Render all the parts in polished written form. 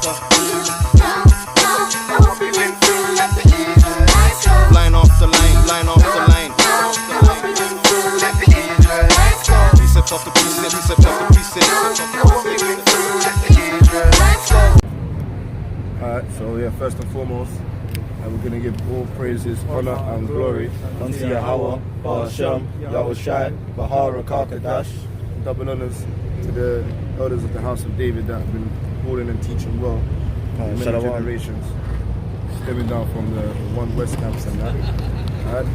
go. I hope you went through, let the Israelites go. Line off the lane, line off the lane. I hope you went through, let the Israelites go. Precept off the precept, precept off the precept. I hope you went through, let the Israelites go. Alright, so yeah, first and foremost, we're going to give all praises, honor and glory unto Yahweh, Ba'ashem, Yahushai, Bahara, Kakadash. Double honors to the elders of the house of David that have been holding and teaching well for many generations. Stemming down from the One West camps and that. Alright,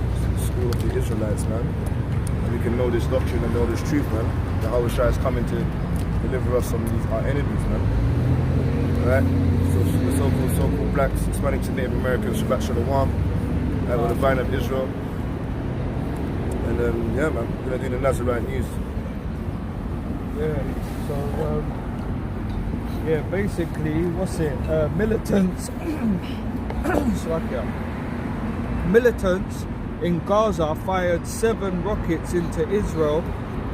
school of the Israelites, man. And we can know this doctrine and know this truth, man. Yahushai is coming to deliver us from these, our enemies, man. Alright? So the so-called blacks, Hispanics and Native Americans, Shabbat Shalom, with the vine of Israel. And yeah, man, we're gonna do the Nazarite news. Yeah, so yeah, basically, what's it? Militants, militants in Gaza fired 7 rockets into Israel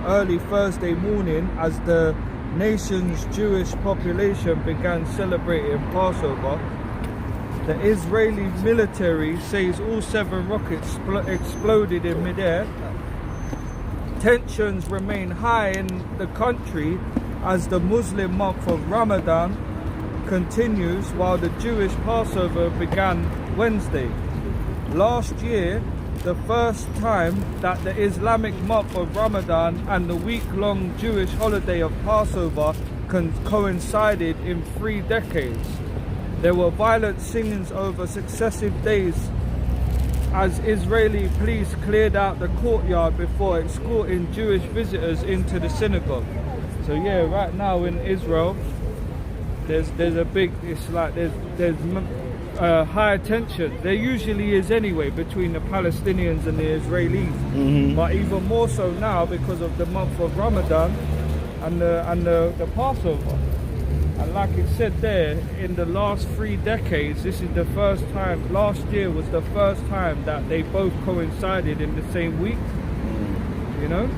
early Thursday morning as the nation's Jewish population began celebrating Passover. The Israeli military says all 7 rockets exploded in midair. Tensions remain high in the country as the Muslim month of Ramadan continues, while the Jewish Passover began Wednesday. Last year, the first time that the Islamic month of Ramadan and the week-long Jewish holiday of Passover coincided in 3 decades. There were violent singings over successive days as Israeli police cleared out the courtyard before escorting Jewish visitors into the synagogue. So yeah, right now in Israel, there's a big, it's like there's high tension. There usually is anyway between the Palestinians and the Israelis, but even more so now because of the month of Ramadan and the Passover. And like it said there, in the last 3 decades, this is the first time. Last year was the first time that they both coincided in the same week. You know?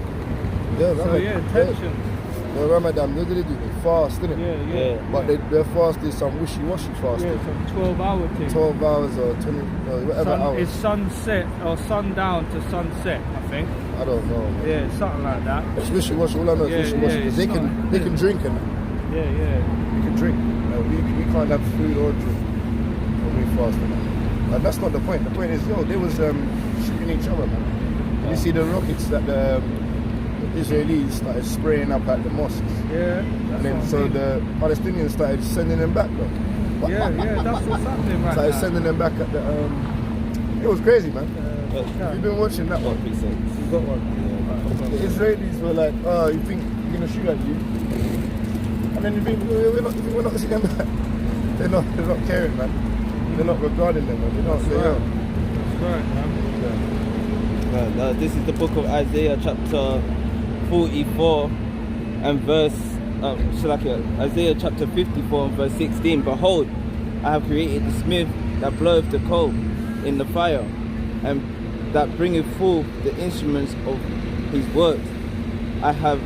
Yeah, so yeah, tension. The Ramadan, what do they do? They fast, didn't it? Yeah. But their fast is some wishy-washy fast. Yeah, some 12-hour thing. 12 hours or 20, whatever hours. It's sunset or sundown to sunset, I think. I don't know, man. Yeah, something like that. It's wishy-washy. All I know is wishy-washy. Because they can drink and we can drink. We can't have food or drink when we fast. And that's not the point. The point is, they was shooting each other, man. You see the rockets that the Israelis started spraying up at the mosques. Yeah. And then so the Palestinians started sending them back, though. Yeah, that's what's happening right started now. sending them back at the it was crazy, man. You've been watching that one. You got one. The Israelis were like, oh, you think we're gonna shoot at you? And then you think we're not seeing them back. They're not caring, man. They're not regarding them, man. They're not That's right, man. This is the book of Isaiah chapter 44 and verse Isaiah chapter 54 and verse 16. Behold, I have created the smith that bloweth the coal in the fire, and that bringeth forth the instruments of his works. I have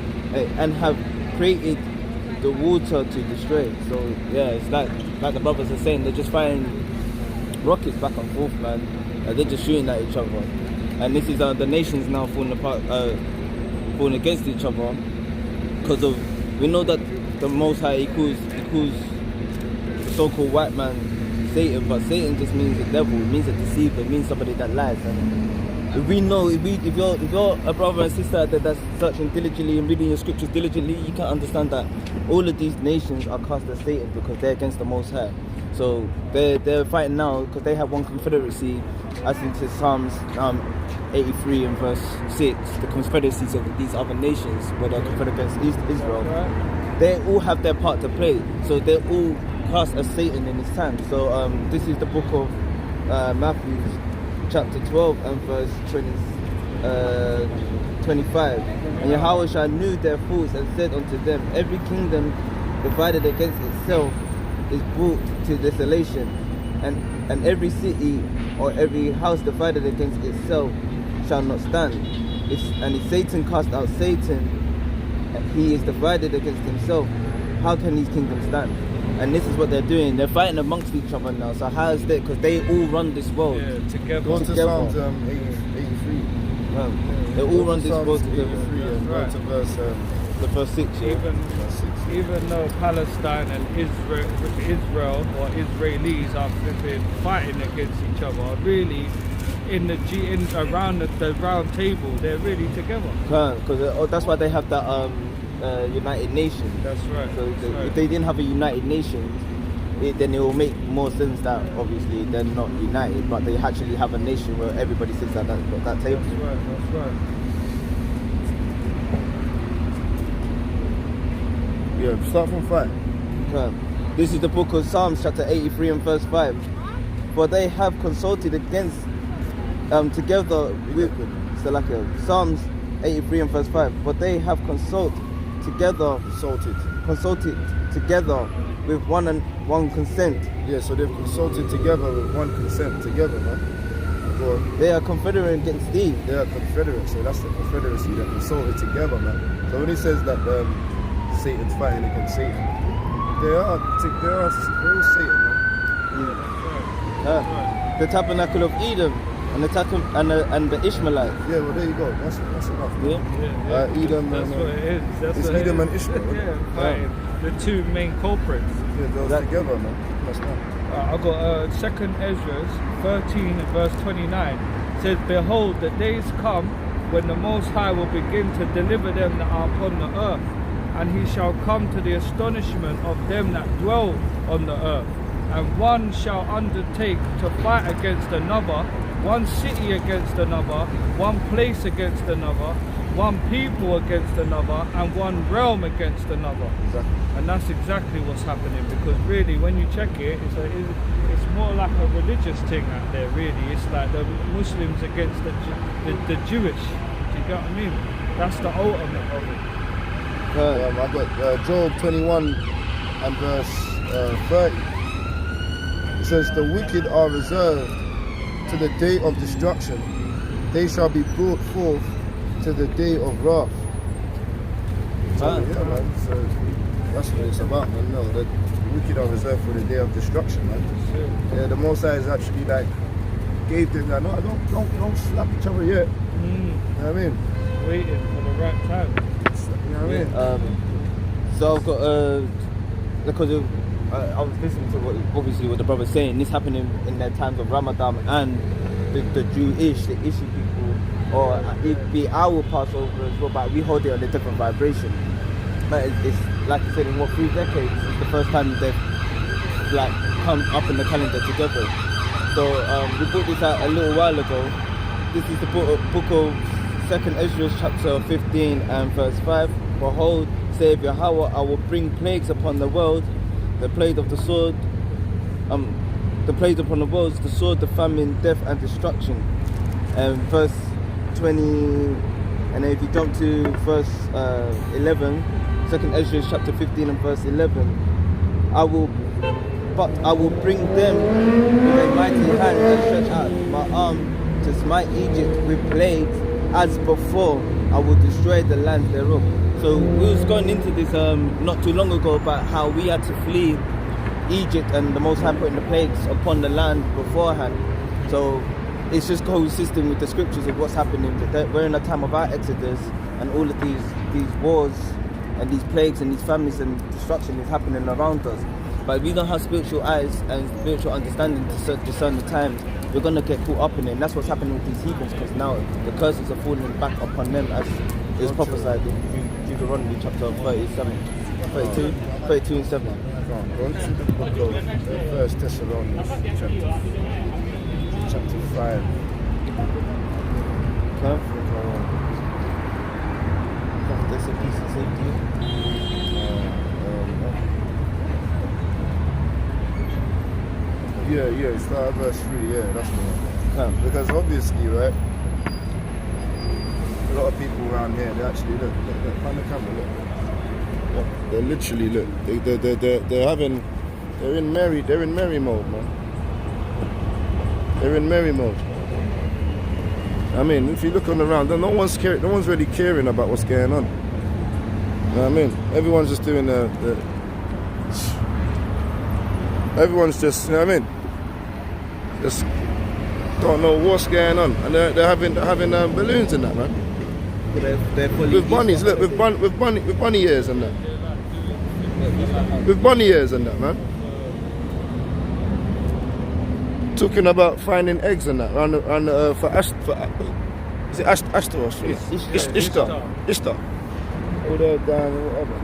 created the water to destroy. So yeah, it's like the brothers are saying, they're just firing rockets back and forth, man. They're just shooting at each other. And this is the nations now falling apart, falling against each other, because of, we know that the Most High equals the so-called white man Satan, but Satan just means the devil. It means a deceiver. It means somebody that lies. And if we know, if you're a brother and sister that's searching diligently and reading your scriptures diligently, you can understand that all of these nations are cast as Satan because they're against the Most High. So they're fighting now because they have one confederacy, as into Psalms 83 and verse 6, the confederacies of these other nations where they're confederate against Israel. They all have their part to play, so they're all cast as Satan in his time. So this is the book of Matthew chapter 12 and verse 25. And Yahushua knew their thoughts and said unto them, every kingdom divided against itself is brought to desolation, and every city or every house divided against itself shall not stand. And if Satan cast out Satan, he is divided against himself. How can his kingdom stand? and this is what they're doing. They're fighting amongst each other now. So how is that? Because they all run this world. Yeah, together. Go to Together. Psalms 83. They all run this Psalms world 83 together. and go to verse The first 6, yeah. Even though Palestine and Israel or Israelis are flipping fighting against each other, really around the round table, they're really together. Because that's why they have that United Nations. That's right. So that's right. if they didn't have a United Nations, then it will make more sense that obviously they're not united, but they actually have a nation where everybody sits at that table. That's right. That's right. Yeah, start from 5. This is the book of Psalms, chapter 83 and verse 5. For they have consulted against together with Psalms 83 and verse 5. For they have consulted together together with one consent. Yeah, so they've consulted together with one consent together, man. Or They are confederate against thee. they are confederate, so that's the confederacy. They're consulted together, man. So when he says that Satan's fighting against Satan, they're all Satan, man. The tabernacle of Edom and the Ishmaelites. Yeah, well there you go. That's enough. Yeah. Edom That's and what it is. That's it's what it Edom is. and Ishmael. Yeah, fighting. The two main culprits. Yeah, those together, man. That's not. I've got 2nd Ezra 13 and verse 29. It says, behold, the days come when the Most High will begin to deliver them that are upon the earth, and he shall come to the astonishment of them that dwell on the earth. And one shall undertake to fight against another, one city against another, one place against another, one people against another, and one realm against another. Exactly. And that's exactly what's happening, because really when you check it, it's more like a religious thing out there, really. It's like the Muslims against the Jewish. Do you get what I mean? That's the ultimate of it. I've got Job 21 and verse 30. It says, the wicked are reserved to the day of destruction. They shall be brought forth to the day of wrath. So, yeah, man. So that's what it's about, man. No, the wicked are reserved for the day of destruction, man. Yeah, the Most High is actually like gave them that. No, don't slap each other yet. You know what I mean? Waiting for the right time. You know what I mean? So I've got because I was listening to what the brother's saying. This happening in their times of Ramadan and the Jewish, the Ishi people, or it be our Passover as well, but we hold it on a different vibration. But it's like I said, in 3 decades, it's the first time they've like come up in the calendar together. So we put this out a little while ago. This is the book of 2nd Ezra chapter 15 and verse 5. Behold, saith Yahweh, I will bring plagues upon the world, the plague of the sword, the plague upon the world, the sword, the famine, death and destruction. And verse 20, and then if you jump to verse 11, 2nd Ezra chapter 15 and verse 11, I will bring them with a mighty hand and stretch out my arm to smite Egypt with plagues as before. I will destroy the land thereof. So we was going into this not too long ago about how we had to flee Egypt and the Most High putting the plagues upon the land beforehand. So it's just consistent with the scriptures of what's happening. We're in a time of our exodus, and all of these wars and these plagues and these famines and destruction is happening around us. But if we don't have spiritual eyes and spiritual understanding to discern the times, we're going to get caught up in it. And that's what's happening with these heathens, because now the curses are falling back upon them as is prophesied in Deuteronomy chapter 32 and 7. Go to the book of 1 Thessalonians chapter 5. Prophetess of peace and safety. Yeah, start at verse 3, yeah, that's the one. Because obviously, right, a lot of people around here, they actually look on the camera, look. They literally look. They're in merry mode, man. They're in merry mode. I mean, if you look on around, no one's really caring about what's going on. You know what I mean? Everyone's just doing Everyone's just, you know what I mean? Just don't know what's going on, and they're having balloons and that, man. They're fully With bunnies, look, with bunny ears and that. With bunny ears and that, man. Talking about finding eggs and that, is it Ashtaroth? Ishtar. All the damn whatever.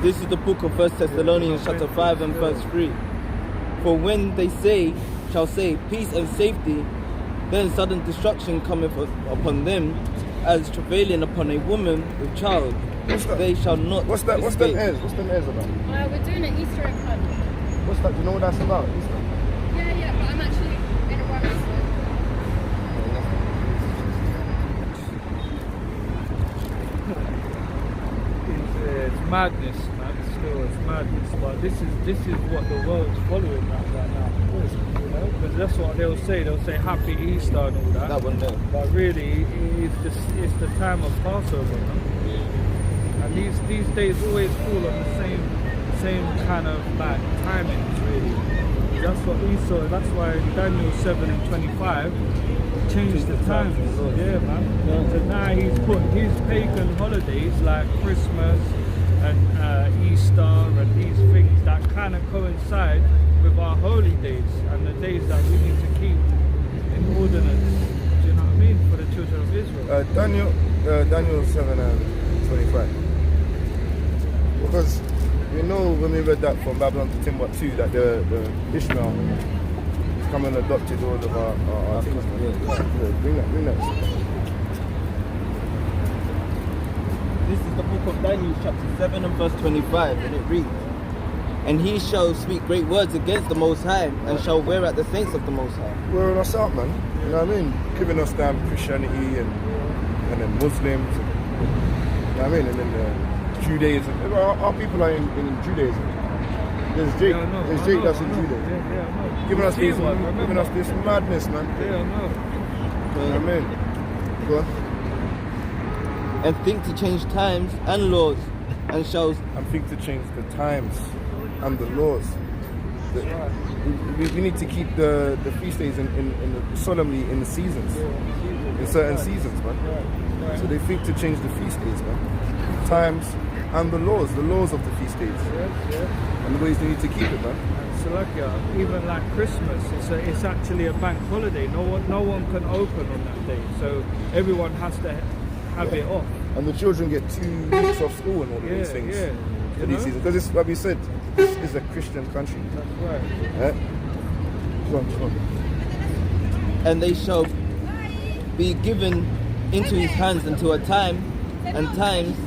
This is the book of 1 Thessalonians chapter 5 and verse 3. For when they shall say peace and safety, then sudden destruction cometh upon them, as travailing upon a woman with child. They shall not What's that? What's escape. them airs? What's them airs about? We're doing an Easter egg hunt. What's that? Do you know what that's about? Easter? Yeah, but I'm actually in a run. It's madness, man. Still, it's madness. But this is what the world's following right now. You know, because that's what they'll say. They'll say Happy Easter and all that. That one there. But really, it's the time of Passover, no? And these days always fall on the same kind of like timings, really. That's what we saw. That's why Daniel 7:25 changed the times. Yeah, man. So now he's put his pagan holidays like Christmas and Easter and these things that kind of coincide with our holy days and the days that we need to keep in ordinance. Do you know what I mean? For the children of Israel. Daniel 7:25. Because we know when we read that from Babylon to Timbuktu that the Ishmael has come and adopted all of our things. Bring that. This is the book of Daniel chapter 7 and verse 25, and it reads, and he shall speak great words against the Most High, and shall wear out the saints of the Most High. Wearing us out, man. You know what I mean? Giving us damn Christianity and then Muslims. You know what I mean? And then Judaism. Our people are in Judaism. There's Jake. There's Jake that's in Judaism. Yeah, Giving us this madness, man. I know. You know what I mean? Go on. And think to change times and laws, and shall And think to change the times and the laws. We need to keep the feast days solemnly in the seasons, in certain seasons, man. So they think to change the feast days, man. Times and the laws of the feast days, and the ways they need to keep it, man. So like even like Christmas, it's actually a bank holiday. No one can open on that day, so everyone has to have it off. And the children get 2 weeks off school and all of these things for these seasons. Because it's like we said, this is a Christian country. That's right. Yeah? Go on. and they shall be given into his hands until a time and times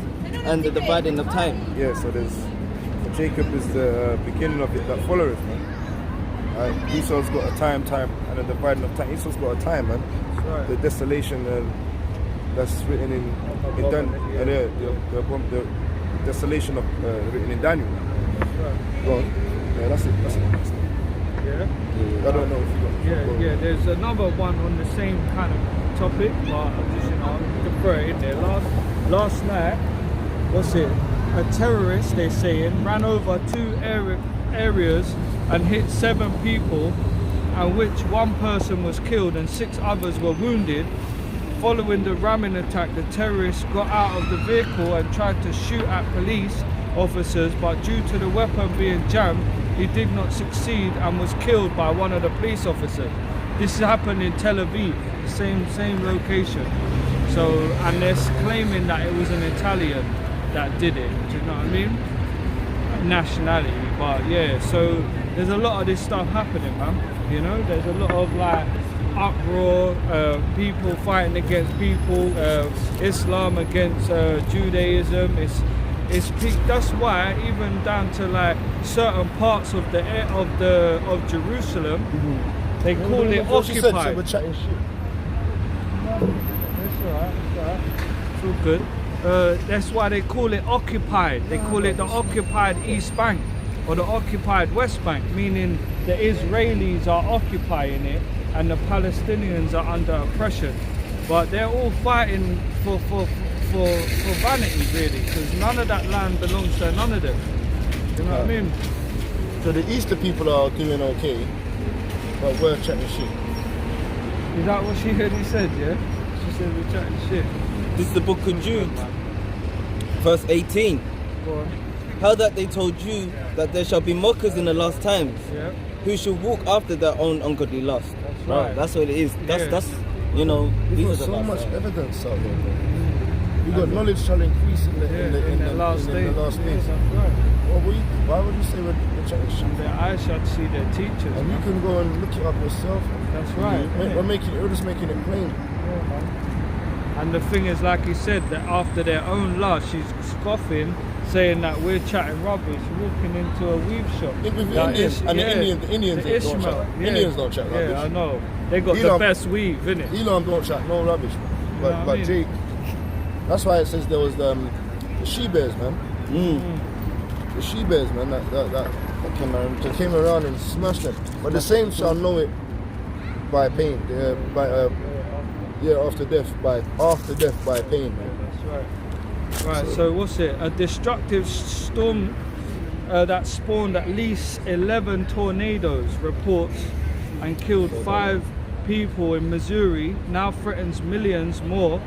and the dividing of time. Yeah, so Jacob is the beginning of it that followeth, man. Esau's got a time, and a dividing of time. Esau's got a time, man. Right. The desolation that's written in Daniel, the desolation of written in Daniel. Right. Go on. Yeah, that's it. Yeah. I don't know if you got. Yeah. There's another one on the same kind of topic, but I'm just, you can throw it in there. Last night, what's it? A terrorist, they're saying, ran over 2 areas and hit 7 people, and which 1 person was killed and 6 others were wounded. Following the ramming attack, the terrorist got out of the vehicle and tried to shoot at police officers, but due to the weapon being jammed, he did not succeed and was killed by one of the police officers. This happened in Tel Aviv, same location. So, and they're claiming that it was an Italian that did it, do you know what I mean? Nationality, but yeah, so there's a lot of this stuff happening, man. You know, there's a lot of like uproar, people fighting against people, Islam against Judaism. It's peak. That's why even down to like certain parts of Jerusalem, they call it occupied. We're chatting shit. It's alright. It's all good. That's why they call it occupied. They call it the occupied East Bank or the occupied West Bank, meaning the Israelis are occupying it and the Palestinians are under oppression. But they're all fighting for vanity, really, because none of that land belongs to none of them. You know what I mean? So the Easter people are doing okay, but we're chatting shit. Is that what she heard he said, yeah? She said we're chatting shit. This is the book of Jude, verse 18. Go on. How that they told you that there shall be mockers in the last times, Yeah. who shall walk after their own ungodly lust. That's Bro, right. that's what it is. That's Yeah. that's you know. We've These got are the so last much times. evidence out there, bro. We got knowledge shall increase in the last days. last Yeah, days. that's right. Why would you say we're chatting shit? And their eyes shall see their teachers. And you can go and look it up yourself. That's right. We're just making it plain. And the thing is, like he said, that after their own lust, she's scoffing, saying that we're chatting rubbish, walking into a weave shop. With the Like, Indians, and the Indians the don't Ishmael, chat. yeah. Indians don't chat rubbish. Yeah, I know. They got the Elon- best weave, innit? Elon don't chat no rubbish, man. know what I But mean? Jake, that's why it says there was the she-bears, man. The she-bears, man, that came around and smashed them. But the same shall know it by pain, after death by pain, man. That's right. Right, so what's it? A destructive storm that spawned at least 11 tornadoes, reports, and killed 5 people in Missouri, now threatens millions more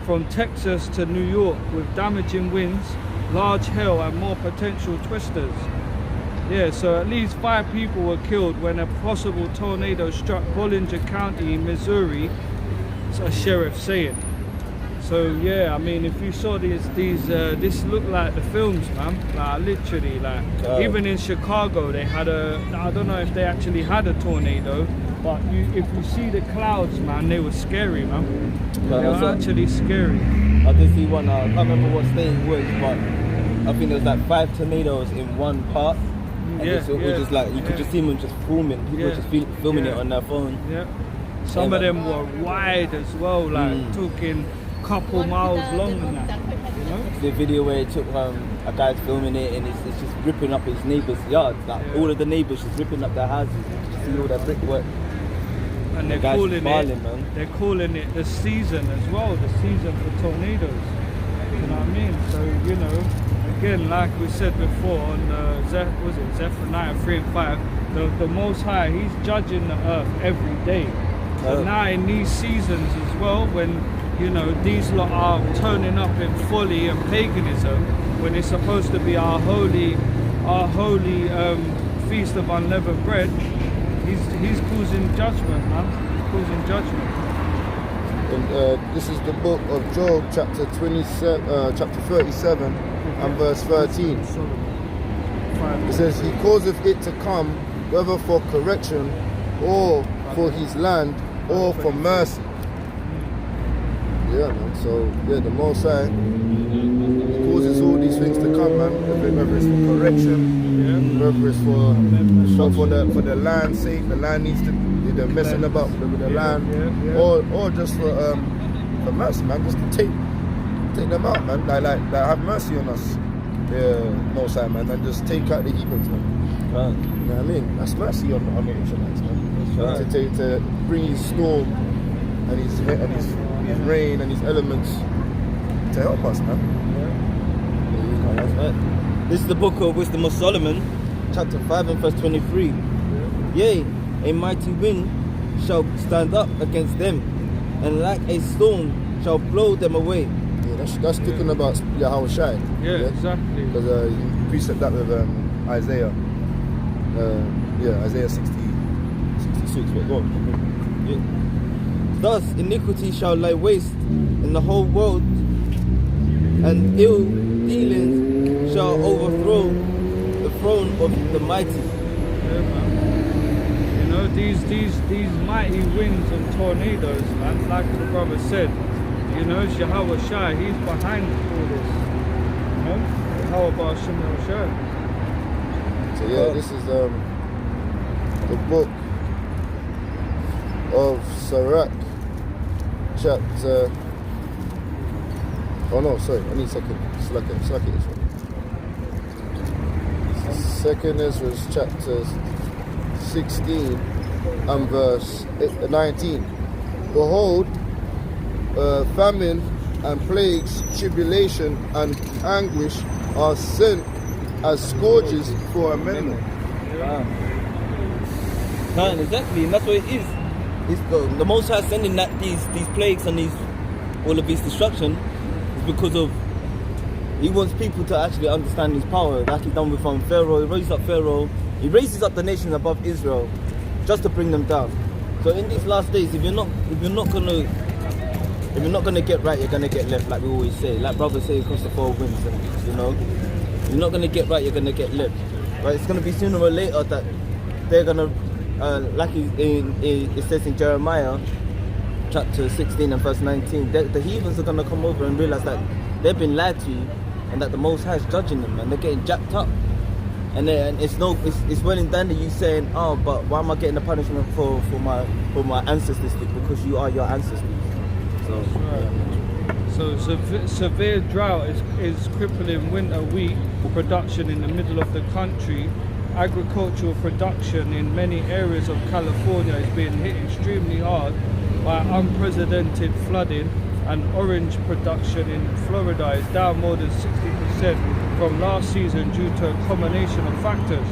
from Texas to New York with damaging winds, large hail, and more potential twisters. Yeah, so at least 5 people were killed when a possible tornado struck Bollinger County in Missouri, a sheriff saying. So yeah, I mean, if you saw this looked like the films, man. Like literally, like even in Chicago, they had I don't know if they actually had a tornado, but if you see the clouds, man, they were scary, man. They were actually scary. I did see one. I can't remember what state it was, but I think there was like 5 tornadoes in one part. And it was just like you could just see them just filming. People were just filming it on their phone. Yeah. Some of them were wide as well, like talking couple miles long and that. You know? The video where it took a guy's filming it and it's just ripping up his neighbour's yard. Like all of the neighbours just ripping up their houses. You see all that brickwork. And they're guys calling smiling, it. man. They're calling it the season as well. The season for tornadoes. You know what I mean? So you know, again, like we said before on Zephaniah 3 and 5, the Most High, He's judging the earth every day. So now in these seasons as well, when you know these lot are turning up in folly and paganism, when it's supposed to be our holy feast of unleavened bread, he's causing judgment, man. He's causing judgment. And this is the book of Job, chapter 37, and verse 13. It says, "He causeth it to come, whether for correction, or for his land, or for mercy." Yeah, man. So yeah, the Most High causes all these things to come, man. Whether it's for correction, whether it's for the land's sake, the land needs to they're messing about with the land, or just for mercy, man. Just to take them out, man. Like have mercy on us, Most High, man, and just take out the heathens, man. Right. You know what I mean? That's mercy on the Israelites, man. That's right. To bring his storm and his rain and his elements to help us, man. That's right. This is the book of Wisdom of Solomon, chapter 5 and verse 23. Yea, a mighty wind shall stand up against them, and like a storm shall blow them away. Yeah, that's speaking about Yahweh Shai. Yeah, exactly. Because you precept that with Isaiah. Isaiah 66. But go on. Yeah. Thus iniquity shall lie waste in the whole world, and ill dealings shall overthrow the throne of the mighty. Yeah, man. You know, these mighty winds and tornadoes, man, like the brother said, you know, Yahweh Shai, he's behind all this. You know? How about Shemel Shai? So yeah, this is the book of Sirach, chapter. Oh no, sorry, I need second. Slack it this one. Second Ezra, chapter 16 and verse 19. Behold, famine and plagues, tribulation and anguish are sent as scourges for amendment. No, exactly, and that's what it is. It's the Most High sending that these plagues and all of these destruction is because of He wants people to actually understand His power. Like He done with Pharaoh. He raised up Pharaoh. He raises up the nations above Israel, just to bring them down. So in these last days, if you're not gonna get right, you're gonna get left. Like we always say, like brothers say across the four winds. And, you're not gonna get right, you're gonna get left. Right? It's gonna be sooner or later that they're gonna. Like it says in Jeremiah chapter 16 and verse 19, the heathens are going to come over and realize that they've been lied to and that the Most High is judging them and they're getting jacked up. And it's well and dandy you saying, oh, but why am I getting the punishment for my ancestors? Because you are your ancestors. So, So severe drought is crippling winter wheat production in the middle of the country. Agricultural production in many areas of California is being hit extremely hard by unprecedented flooding, and orange production in Florida is down more than 60% from last season due to a combination of factors.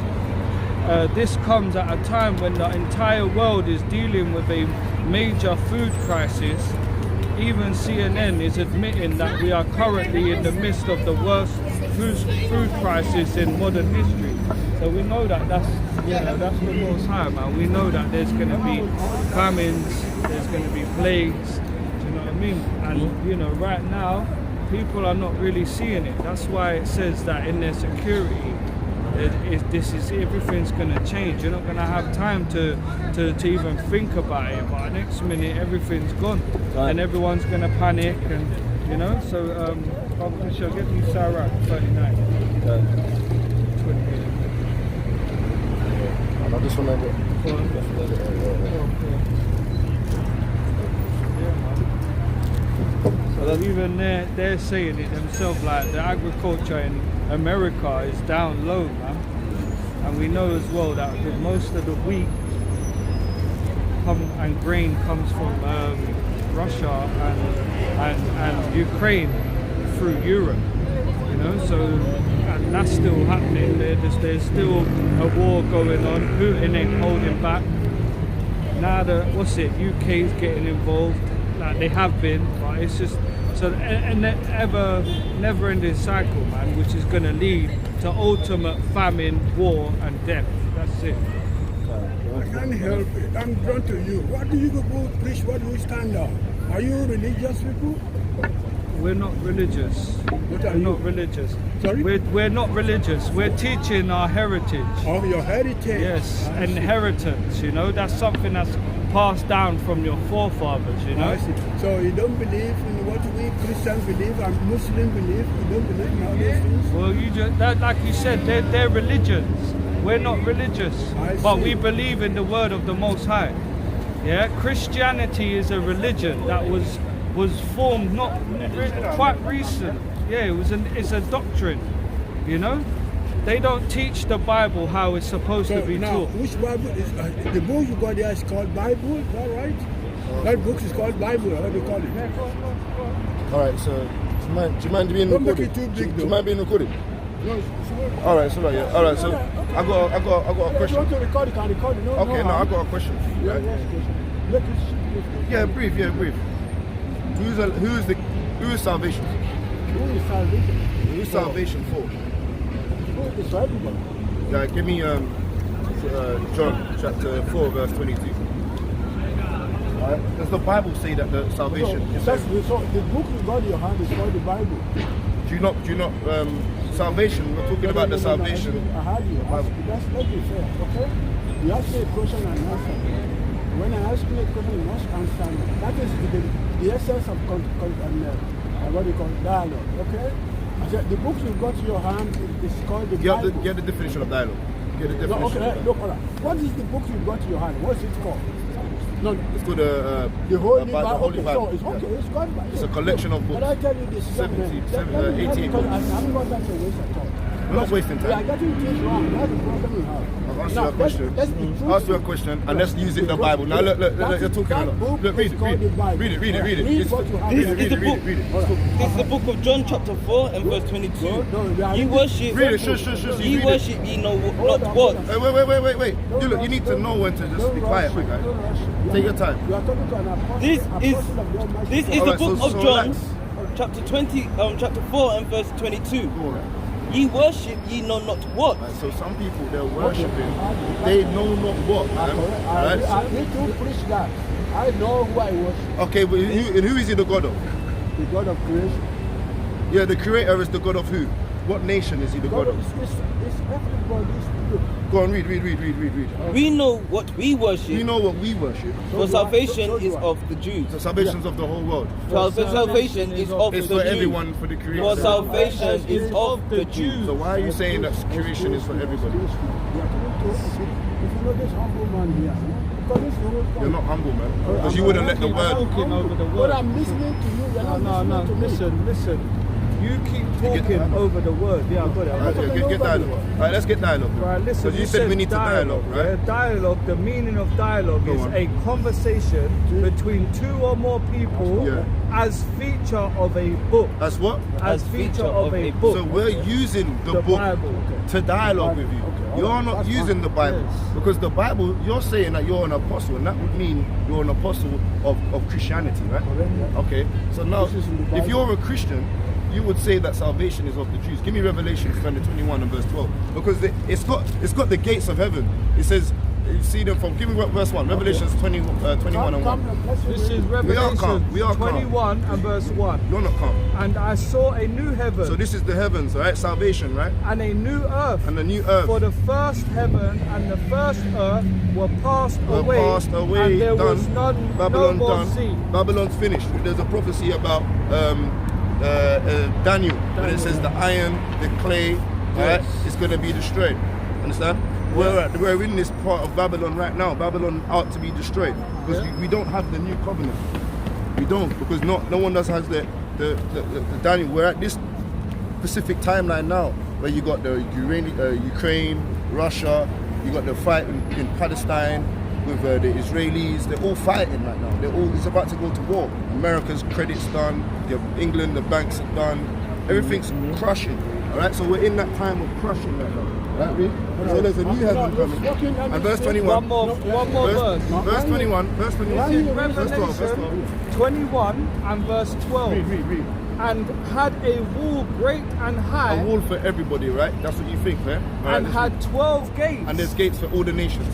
This comes at a time when the entire world is dealing with a major food crisis. Even CNN is admitting that we are currently in the midst of the worst food crisis in modern history. So we know that that's the Most High, man. We know that there's going to be famines, there's going to be plagues. Do you know what I mean? And right now, people are not really seeing it. That's why it says that in their security, everything's going to change. You're not going to have time to even think about it. But next minute, everything's gone, and everyone's going to panic, and So, Bishop, get me Sarah 39. 28. I just want to get. So even they're saying it themselves, like the agriculture in America is down low, man. And we know as well that with most of the wheat and grain comes from Russia and Ukraine through Europe. So and that's still happening. There's still a war going on. Putin ain't holding back. Now UK is getting involved, like they have been, but it's just never-ending cycle, man, which is going to lead to ultimate famine, war, and death. That's it. I can't help it. I'm drawn to you. What do you go preach? What do you stand on? Are you religious people? We're not religious. We're not religious. Sorry? We're not religious. We're teaching our heritage. Of your heritage. Yes, inheritance. That's something that's passed down from your forefathers. I see. So you don't believe in what we Christians believe and Muslims believe. You don't believe in all those things. Well, like you said, they're religions. We're not religious, but we believe in the word of the Most High. Yeah, Christianity is a religion that was formed quite recent. Yeah, it's a doctrine. They don't teach the Bible how it's supposed to be taught. Which Bible is the book you got there is called Bible? Is that right? That book is called Bible. What do you call it? All right. So do you mind being Don't recorded? make it too big, Do you mind being recorded? No, All right. So yeah. All right. So I got a if you question. want to record, you can record it. Okay. No, I got a question. Yeah, Right? what's the question? Make it Yeah, brief. Who is salvation? Who is salvation? Who is salvation for? Who is for everybody? Yeah, give me John chapter 4 verse 22. Alright? Does the Bible say that the salvation is So the book you got in your hand is called the Bible. do you not salvation, we're talking about the salvation. I heard you. Let's be fair, okay? You ask me a question and answer. When I ask you a question, you must answer me. That is the essence of what you call dialogue, okay? I said, the book you got in your hand is called the Bible. Get the definition of dialogue. Get the definition. Look, hold on. What is the book you got in your hand? What's it called? No, It's called the Holy Bible. the Holy Bible. So it's okay. Yeah. It's called Bible. It's a collection of books. But I tell you this, 18 I'm books. not that a waste at all. We're not wasting We are time. getting things wrong. That's the problem we have. I've ask you a question. Ask you a question, and let's use it in the Bible. Now look, you're talking a lot. Look, read it. Read it. This is the book of John chapter 4 and verse 22. You worship. Read it. Shush. You worship ye know not what. Wait. You need to know when to just be quiet, my guy. Take your time. You are talking to an apostle. This is the book of John, chapter 4 and verse 22. Ye worship ye know not what. Right, so some people, they're worshipping, they know not what. I need to preach that. I know who I worship. Okay, but who is he the God of? The God of creation. Yeah, the creator is the God of who? What nation is he the God of? It's everybody's good. Go on, read. We know what we worship. You know what we worship. For salvation is of the Jews. The salvation's of the whole world. Salvation is of the It's Jews. for everyone, for the creation. For salvation is of the Jews. So why are you saying that creation is for everybody? If you know this humble man here, because this is the whole point. You're not humble, man. Because you wouldn't let the word. Talking over the But word. I'm listening to you. You're not No, listening to me. listen. You keep talking over the word. Yeah, I got it. Right, get dialogue. Alright, let's get dialogue. Right, listen. Because you said we need to dialogue, right? Yeah, dialogue. The meaning of dialogue Go is on. a conversation between two or more people Yeah. as feature of a book. That's what? As feature of a book. So we're using the The book Bible. to dialogue with you. Okay. You're not That's using fine. the Bible. Yes. Because the Bible, you're saying that you're an apostle, and that would mean you're an apostle of Christianity, right? Okay. So now, This is in the if Bible. you're a Christian, you would say that salvation is of the Jews. Give me Revelation 21 and verse 12. Because it's got the gates of heaven. It says, you see them from, give me verse 1. Revelations 21 and 1. This is We are Revelation calm. 21 and verse 1. You're not calm. And I saw a new heaven So this is the heavens, right? Salvation, right? and a new earth. And the new earth. For the first heaven and the first earth were passed away, away, and there done. was Babylon no more done. sea. Babylon's finished. There's a prophecy about Daniel, when it says the iron, the clay, right, it's going to be destroyed. Understand? We're in this part of Babylon right now. Babylon ought to be destroyed because we don't have the new covenant. We don't, because no one else has the Daniel. We're at this specific timeline now where you got the Ukraine, Russia, you got the fight in Palestine with the Israelis. They're all fighting right now. It's about to go to war. America's credit's done. England, the banks are done. Everything's crushing. All right, so we're in that time of crushing right now. Right, Reed? So there's a new heaven coming. And verse 21. One more verse. Verse 21. Verse 21. Verse 12. Verse 12. Revelation 21 and verse 12. Read. And had a wall great and high, A wall for everybody, right? That's what you think, man. Right, and had 12 gates. and there's gates for all the nations.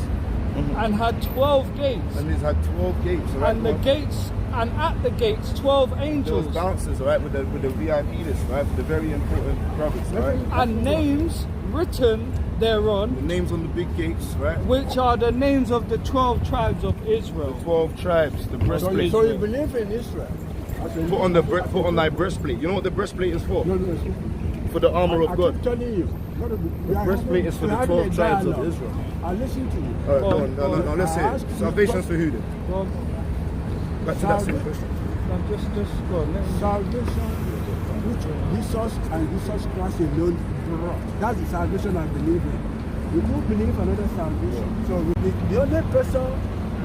and had 12 gates. And there's had 12 gates, all right? And the gates, and at the gates 12 There was angels. bouncers, all right, with the VIP list, right? For the very important brothers, all right? And names written thereon, The names on the big gates, right? which are the names of the 12 tribes of Israel. 12 tribes, the breastplate. So you believe in Israel? Put on thy breastplate. You know what the breastplate is for? No. For the armor of I God. keep telling you. The breastplate is for the 12 tribes of Israel. I listen to you. All right, no, let's say it. Salvation's for who then? Well, Back to that same question. just go on. Let me- Salvation, which Jesus and Jesus Christ alone brought. That's the salvation I believe in. We do believe another salvation. So the only person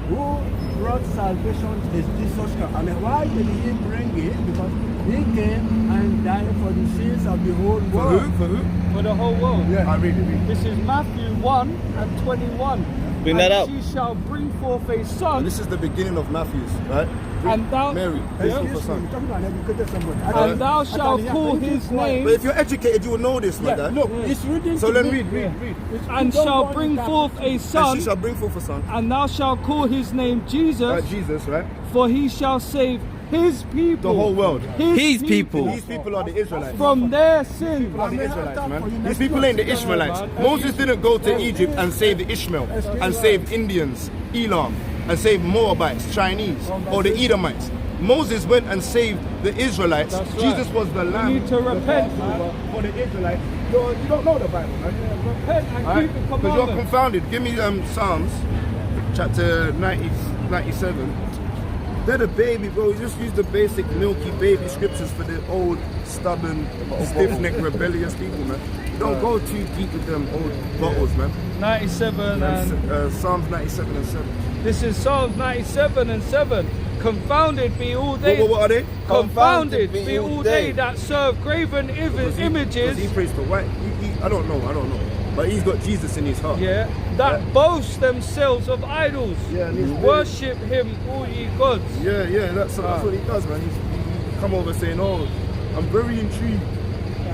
who brought salvation is Jesus Christ. And why did he bring it? Because he came and died for the sins of the whole For world. who? For who? For the whole world. Yeah. I read it. This is Matthew 1 and 21. Bring that up. And she shall bring forth a son, This is the beginning of Matthew's, right? and thou, Mary, Excuse for me, son. you're talking about an educated somebody. and thou shalt call his name, But if you're educated, you will know this, my Yeah, guy. look, it's reading So to then me. read. and don't shall want bring that. forth a And son, she shall bring forth a son. and thou shalt call his name Jesus, Right, Jesus, right? for he shall save his people, The whole world. His people. These people are the Israelites. from their sins. Are the Israelites, man. These people ain't the Ishmaelites. Moses didn't go to Egypt and save the Ishmael, and save Indians, Elam, and save Moabites, Chinese, or the Edomites. Moses went and saved the Israelites. That's right. Jesus was the lamb. You need to repent, Passover for the Israelites. You don't know the Bible, man. Repent and Alright? keep the Because you're commandments. confounded. Give me Psalms, chapter 97. They're the baby, bro. You just use the basic milky baby scriptures for the old, stubborn, stiff-necked, rebellious people, man. don't go too deep with them old bottles, man. 97 and Psalms 97 and 7. this is Psalms 97 and 7. Confounded be all they. What are they? Confounded be all they that serve graven images. He prays to white. I don't know. But he's got Jesus in his heart. Yeah, that boast themselves of idols. Yeah, and he's worship him, all ye gods. Yeah, that's what he does, man. He come over saying, "Oh, I'm very intrigued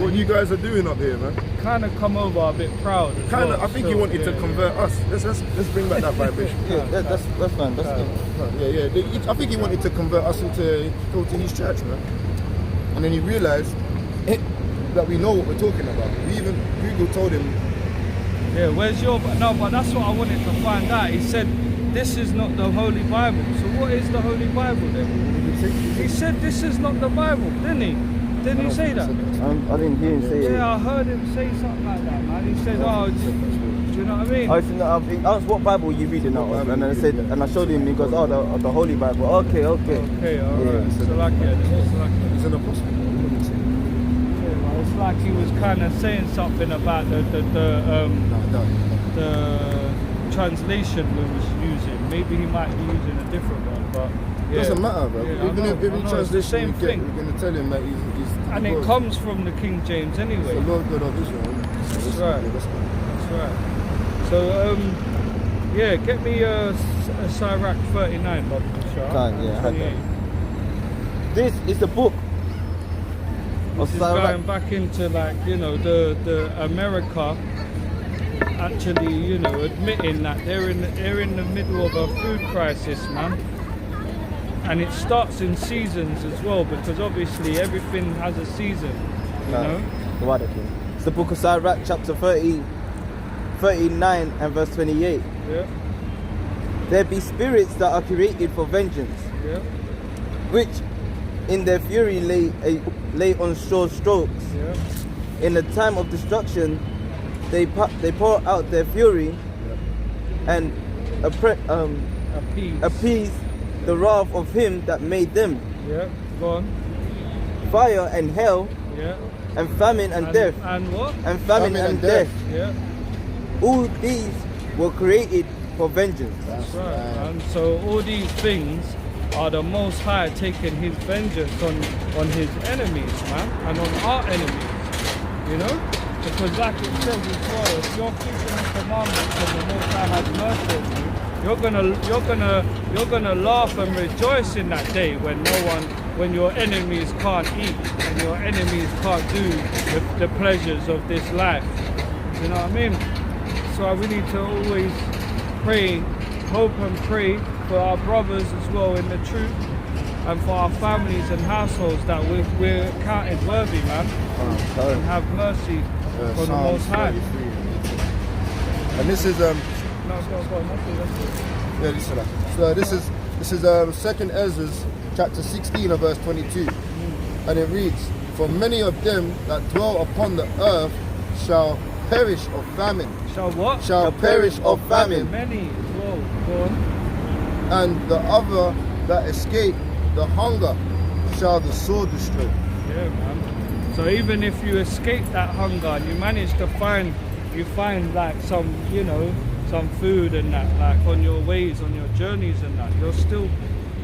what you guys are doing up here, man." Kind of come over a bit proud. Kind of. I think he wanted to convert us. Let's bring back that vibration. That's fine. That's good. Yeah. I think he wanted to convert us into go to his church, man. And then he realized that we know what we're talking about. Google told him. Yeah, where's your... No, but that's what I wanted to find out. He said, this is not the Holy Bible. So what is the Holy Bible then? He said this is not the Bible, didn't he? Didn't he say that? I didn't hear him say it. Yeah, I heard him say something like that, man. He said, oh, do you know what I mean? I asked what Bible you reading out of, and I said, and I showed him. He goes, oh, the Holy Bible. Okay. Okay, alright. So like He's an apostle. it's like he was kind of saying something about the translation we was using. Maybe he might be using a different one, but yeah. Doesn't matter, bro. Yeah, Even if it's the translation same we get, thing. we're going to tell him that he's And it comes from the King James anyway. the Lord God of Israel. That's right. That's right. So yeah, get me a Sirach 39, Bob. Can't, yeah, I had that. This is the book of This is Sirach. going back into, like, you know, the America actually, you know, admitting that they're in the middle of a food crisis, man. And it starts in seasons as well, because obviously everything has a season, you know. It's the book of Sirach, chapter 39 and verse 28. Yeah, There be spirits that are created for vengeance, yeah, which in their fury lay on sure strokes. yeah. In the time of destruction, they pour out their fury and appease the wrath of him that made them. Yeah, go on. Fire and hell Yeah. and famine and death. And what? And famine and death. Yeah, All these were created for vengeance. that's right. And so all these things are the Most High taking his vengeance on his enemies, man, and on our enemies, you know? Because like it says as well, if you're keeping the commandments and the Most High has mercy on you, you're gonna laugh and rejoice in that day when your enemies can't eat and your enemies can't do the pleasures of this life. You know what I mean? So we need to always pray, hope and pray for our brothers as well in the truth, and for our families and households that we're counted worthy, man, and have mercy for the Most High. And this is No, go on, that's it. So this is 2nd Ezra chapter 16 and verse 22, and it reads, "For many of them that dwell upon the earth shall perish of famine." Shall what? Shall perish of famine, Many as well. Go on. and the other that escape the hunger shall the sword destroy. Yeah, man. So even if you escape that hunger and you manage to find like some, you know, some food and that, like on your ways, on your journeys and that,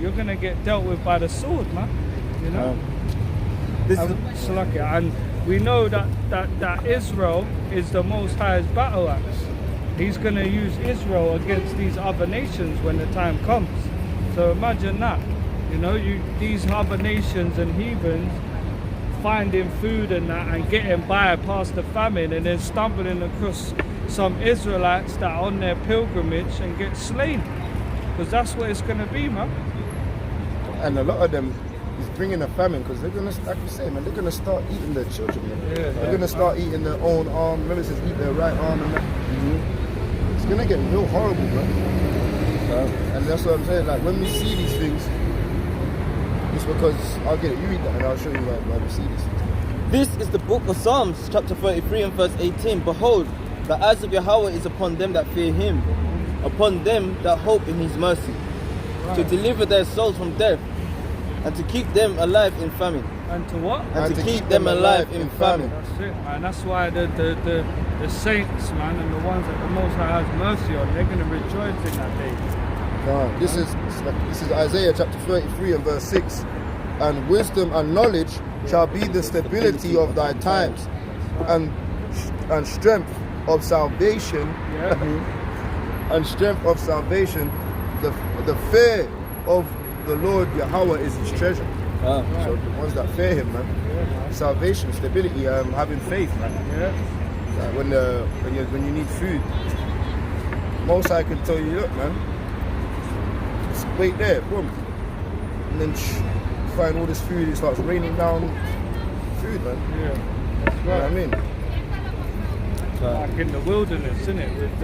you're gonna get dealt with by the sword, man. You know. And we know that Israel is the Most High's battle axe. He's going to use Israel against these other nations when the time comes. So imagine that, you know, these other nations and heathens finding food and that and getting by past the famine, and then stumbling across some Israelites that are on their pilgrimage and get slain, because that's what it's going to be, man. And a lot of them is bringing a famine, because they're gonna, like you say, man, they're gonna start eating their children, man. Yeah, they're gonna start eating their own arm. Remember, it says eat their right arm and that. It's gonna get real horrible, man. And that's what I'm saying. Like when we see these things, it's because I'll get it. You read that, and I'll show you why we see these things. This is the book of Psalms, chapter 33 and verse 18. Behold, the eyes of Yahweh is upon them that fear him, upon them that hope in his mercy, to deliver their souls from death, and to keep them alive in famine. And to what? And to keep them alive in famine. That's it, man. That's why the saints, man, and the ones that the Most High has mercy on, they're going to rejoice in that day. This is Isaiah chapter 33 and verse 6. And wisdom and knowledge shall be the stability of thy times, and strength of salvation. Yeah. And strength of salvation. The fear of the Lord Yahweh is his treasure. So the ones that fear him, man. Salvation, stability, having faith, man. Yeah. Like when you need food, Most High can tell you, look, man, just wait there, boom, and then find all this food. It starts raining down food, man. Yeah. That's You know what I mean? Like in the wilderness, isn't it? With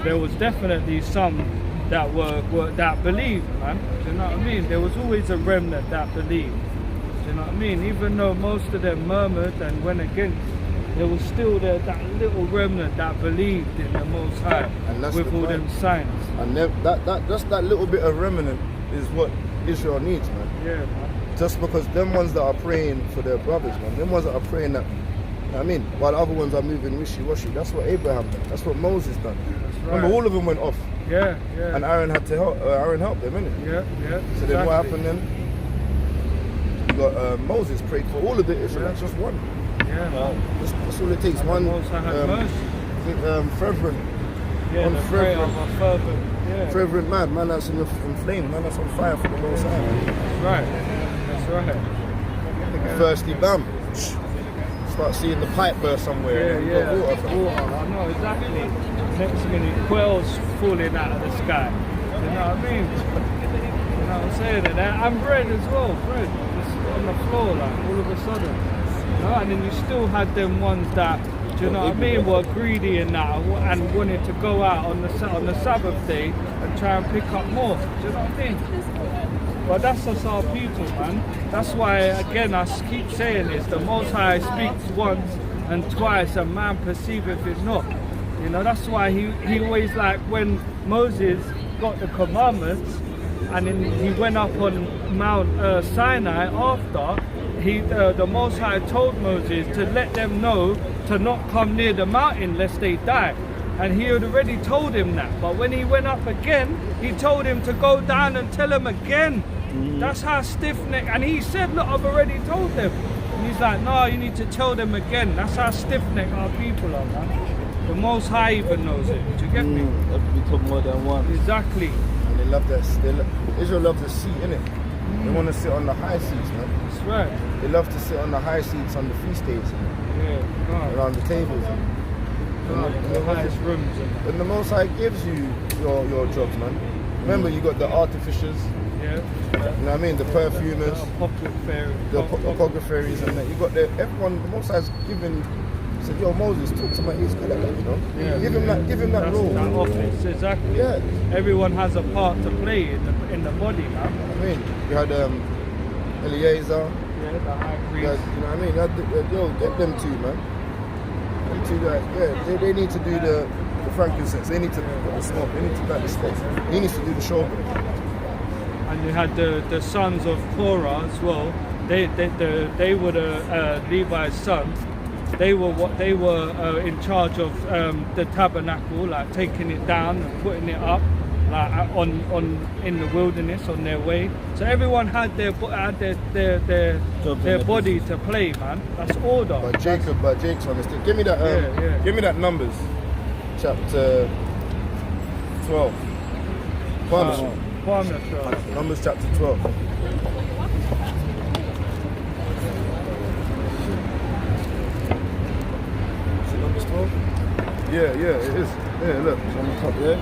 there was definitely some that were that believed, man. Do you know what I mean? There was always a remnant that believed. Do you know what I mean? Even though most of them murmured and went against, there was still that little remnant that believed in the Most High with all them signs. And just that little bit of remnant is what Israel needs, man. Yeah, man. Just because them ones that are praying for their brothers, man, them ones that are praying that, I mean, while the other ones are moving wishy-washy, that's what Abraham done. That's what Moses done. That's right. Remember, all of them went off. Yeah, yeah. And Aaron had to help. Aaron helped them, innit? Yeah, yeah. So then what happened then? You got Moses prayed for all of the Israelites, just one. Yeah. That's all it takes. One. Most High had mercy. Fervent. Yeah, one the prayer of a fervent. Yeah. Fervent man that's in flame, man that's on fire for the Most High. That's right. That's right. Thirsty bam. Start seeing the pipe burst somewhere. Yeah, and you've got water. I know exactly. Next minute, quails falling out of the sky. You know what I mean? You know what I'm saying? And bread as well. Bread just on the floor, like all of a sudden. You know? And then you still had them ones that, do you know what I mean, were greedy in that and wanted to go out on the Sabbath day and try and pick up more. Do you know what I mean? But that's just our people, man. That's why, again, I keep saying this. The Most High speaks once and twice, and man perceiveth it not. You know, that's why he always, like, when Moses got the commandments, and then he went up on Mount Sinai after, the Most High told Moses to let them know to not come near the mountain lest they die. And he had already told him that. But when he went up again, he told him to go down and tell him again. That's how stiff-necked. And he said, look, I've already told them. And he's like, no, you need to tell them again. That's how stiff-necked our people are, man. The Most High even knows it. Do you get me? Have to become more than one. Exactly. And they love that. Israel loves the seat, innit? They want to sit on the high seats, man. That's right. They love to sit on the high seats on the feast days, Yeah. No. around the tables. The highest rooms. When the Most High gives you your jobs, man. Remember, you got the artificers, Yeah. you know what I mean, the perfumers, the apothecaries, and that. You got everyone. The Most High's given. Said, yo, Moses, talk to my ears, you know. Yeah. Give him that role. That office, exactly. Yeah. Everyone has a part to play in the body, man. I mean, you had Eliezer. Yeah, the high You priest. had, you know what I mean? You had yo, get them two, man. Them two guys, yeah, they need to do the frankincense. They need to put the smoke. They need to light the smoke. He needs to do the showbread. And you had the sons of Korah as well. They were the Levi's sons. They were in charge of the tabernacle, like taking it down and putting it up, like in the wilderness on their way. So everyone had their body to play, man. That's order. But Jacob's understood. Give me that. Give me that Numbers, chapter 12. Numbers chapter 12. Numbers 12? Yeah, it is. Yeah, look. It's on the top there.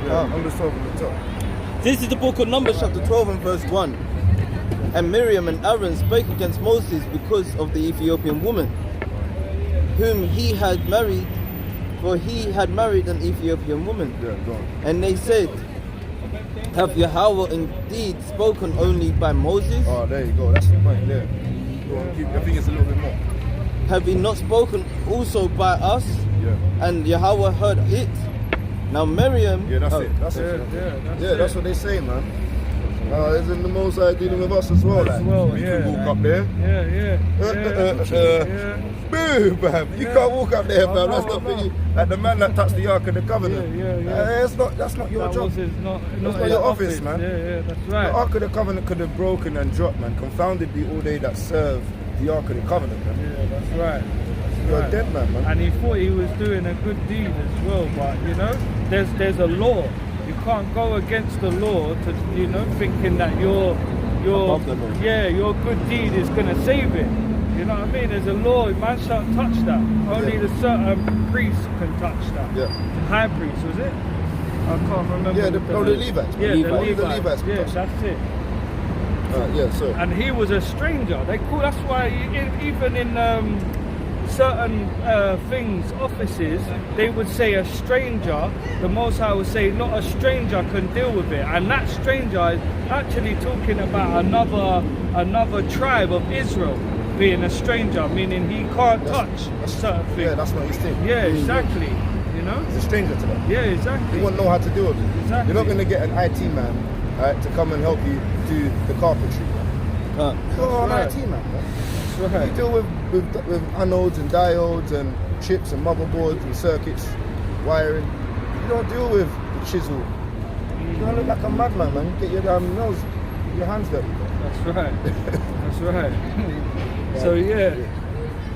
Yeah, Numbers 12 on the top. This is the book of Numbers chapter 12 and verse 1. And Miriam and Aaron spake against Moses because of the Ethiopian woman, whom he had married, for he had married an Ethiopian woman. Yeah, go on. And they said, have Yahweh indeed spoken only by Moses? Oh, there you go. That's the point there. Go on, I think it's a little bit more. Have he not spoken also by us? Yeah. And Yahweh heard it. Now Miriam... Yeah, that's it. That's it. That's That's what they say, man. Isn't the Most High dealing with us as well? As Like, well, you yeah. can walk up there. Yeah. Boo, man. You can't walk up there, man. That's not for no. you. Like the man that touched the Ark of the Covenant. Yeah. That's not your job. That's not his your office, man. Yeah, that's The right. Ark of the Covenant could have broken and dropped, man. Confounded be all they that serve the Ark of the Covenant, man. Yeah, that's right. You're Right. a dead man, man. And he thought he was doing a good deed as well, but you know, there's a law. You can't go against the law to, you know, thinking that your Above the law. your good deed is gonna save it. You know what I mean? There's a law. Man shan't touch that. Only the certain priest can touch that. Yeah. High priest, was it? I can't remember. Yeah, the what Levites. Yeah, Only the the Levites. Levites can Yeah, touch that's it. Yeah, so. And he was a stranger. They call. That's why even in certain things, offices, they would say a stranger. The Most High would say, not a stranger can deal with it. And that stranger is actually talking about another tribe of Israel being a stranger, meaning he can't touch certain things. Yeah, that's not his thing. Yeah, exactly. You know. He's a stranger to them. Yeah, He exactly. won't know how to deal with it. Exactly. You're not going to get an IT man, right, to come and help you do the carpentry. Go on, right. IT man. Man. That's You right. deal with anodes and diodes and chips and motherboards and circuits, wiring. You don't deal with the chisel. You don't look like a madman, man. You get your damn nose, your hands dirty. That's right. That's right. So yeah.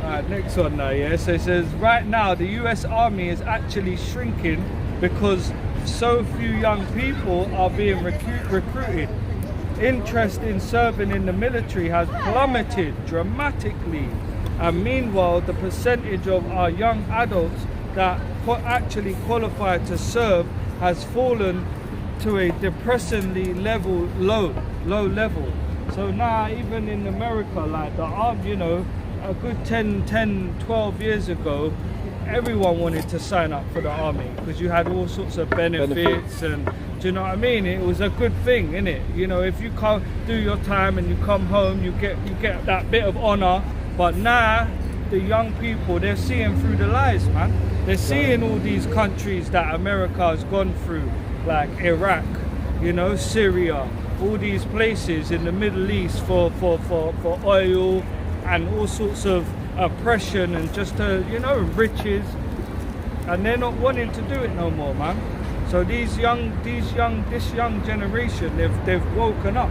Alright, next one now, yeah. So it says right now the US Army is actually shrinking because so few young people are being recruited. Interest in serving in the military has plummeted dramatically, and meanwhile the percentage of our young adults that actually qualify to serve has fallen to a depressingly low level. So now even in America, like the army, you know, a good 10, 12 years ago, everyone wanted to sign up for the army because you had all sorts of benefits and, do you know what I mean? It was a good thing, innit? You know, if you come do your time and you come home, you get that bit of honor. But now the young people, they're seeing through the lies, man. They're seeing all these countries that America has gone through, like Iraq, you know, Syria, all these places in the Middle East for oil and all sorts of oppression and just you know, riches, and they're not wanting to do it no more, man. So this young generation, they've woken up,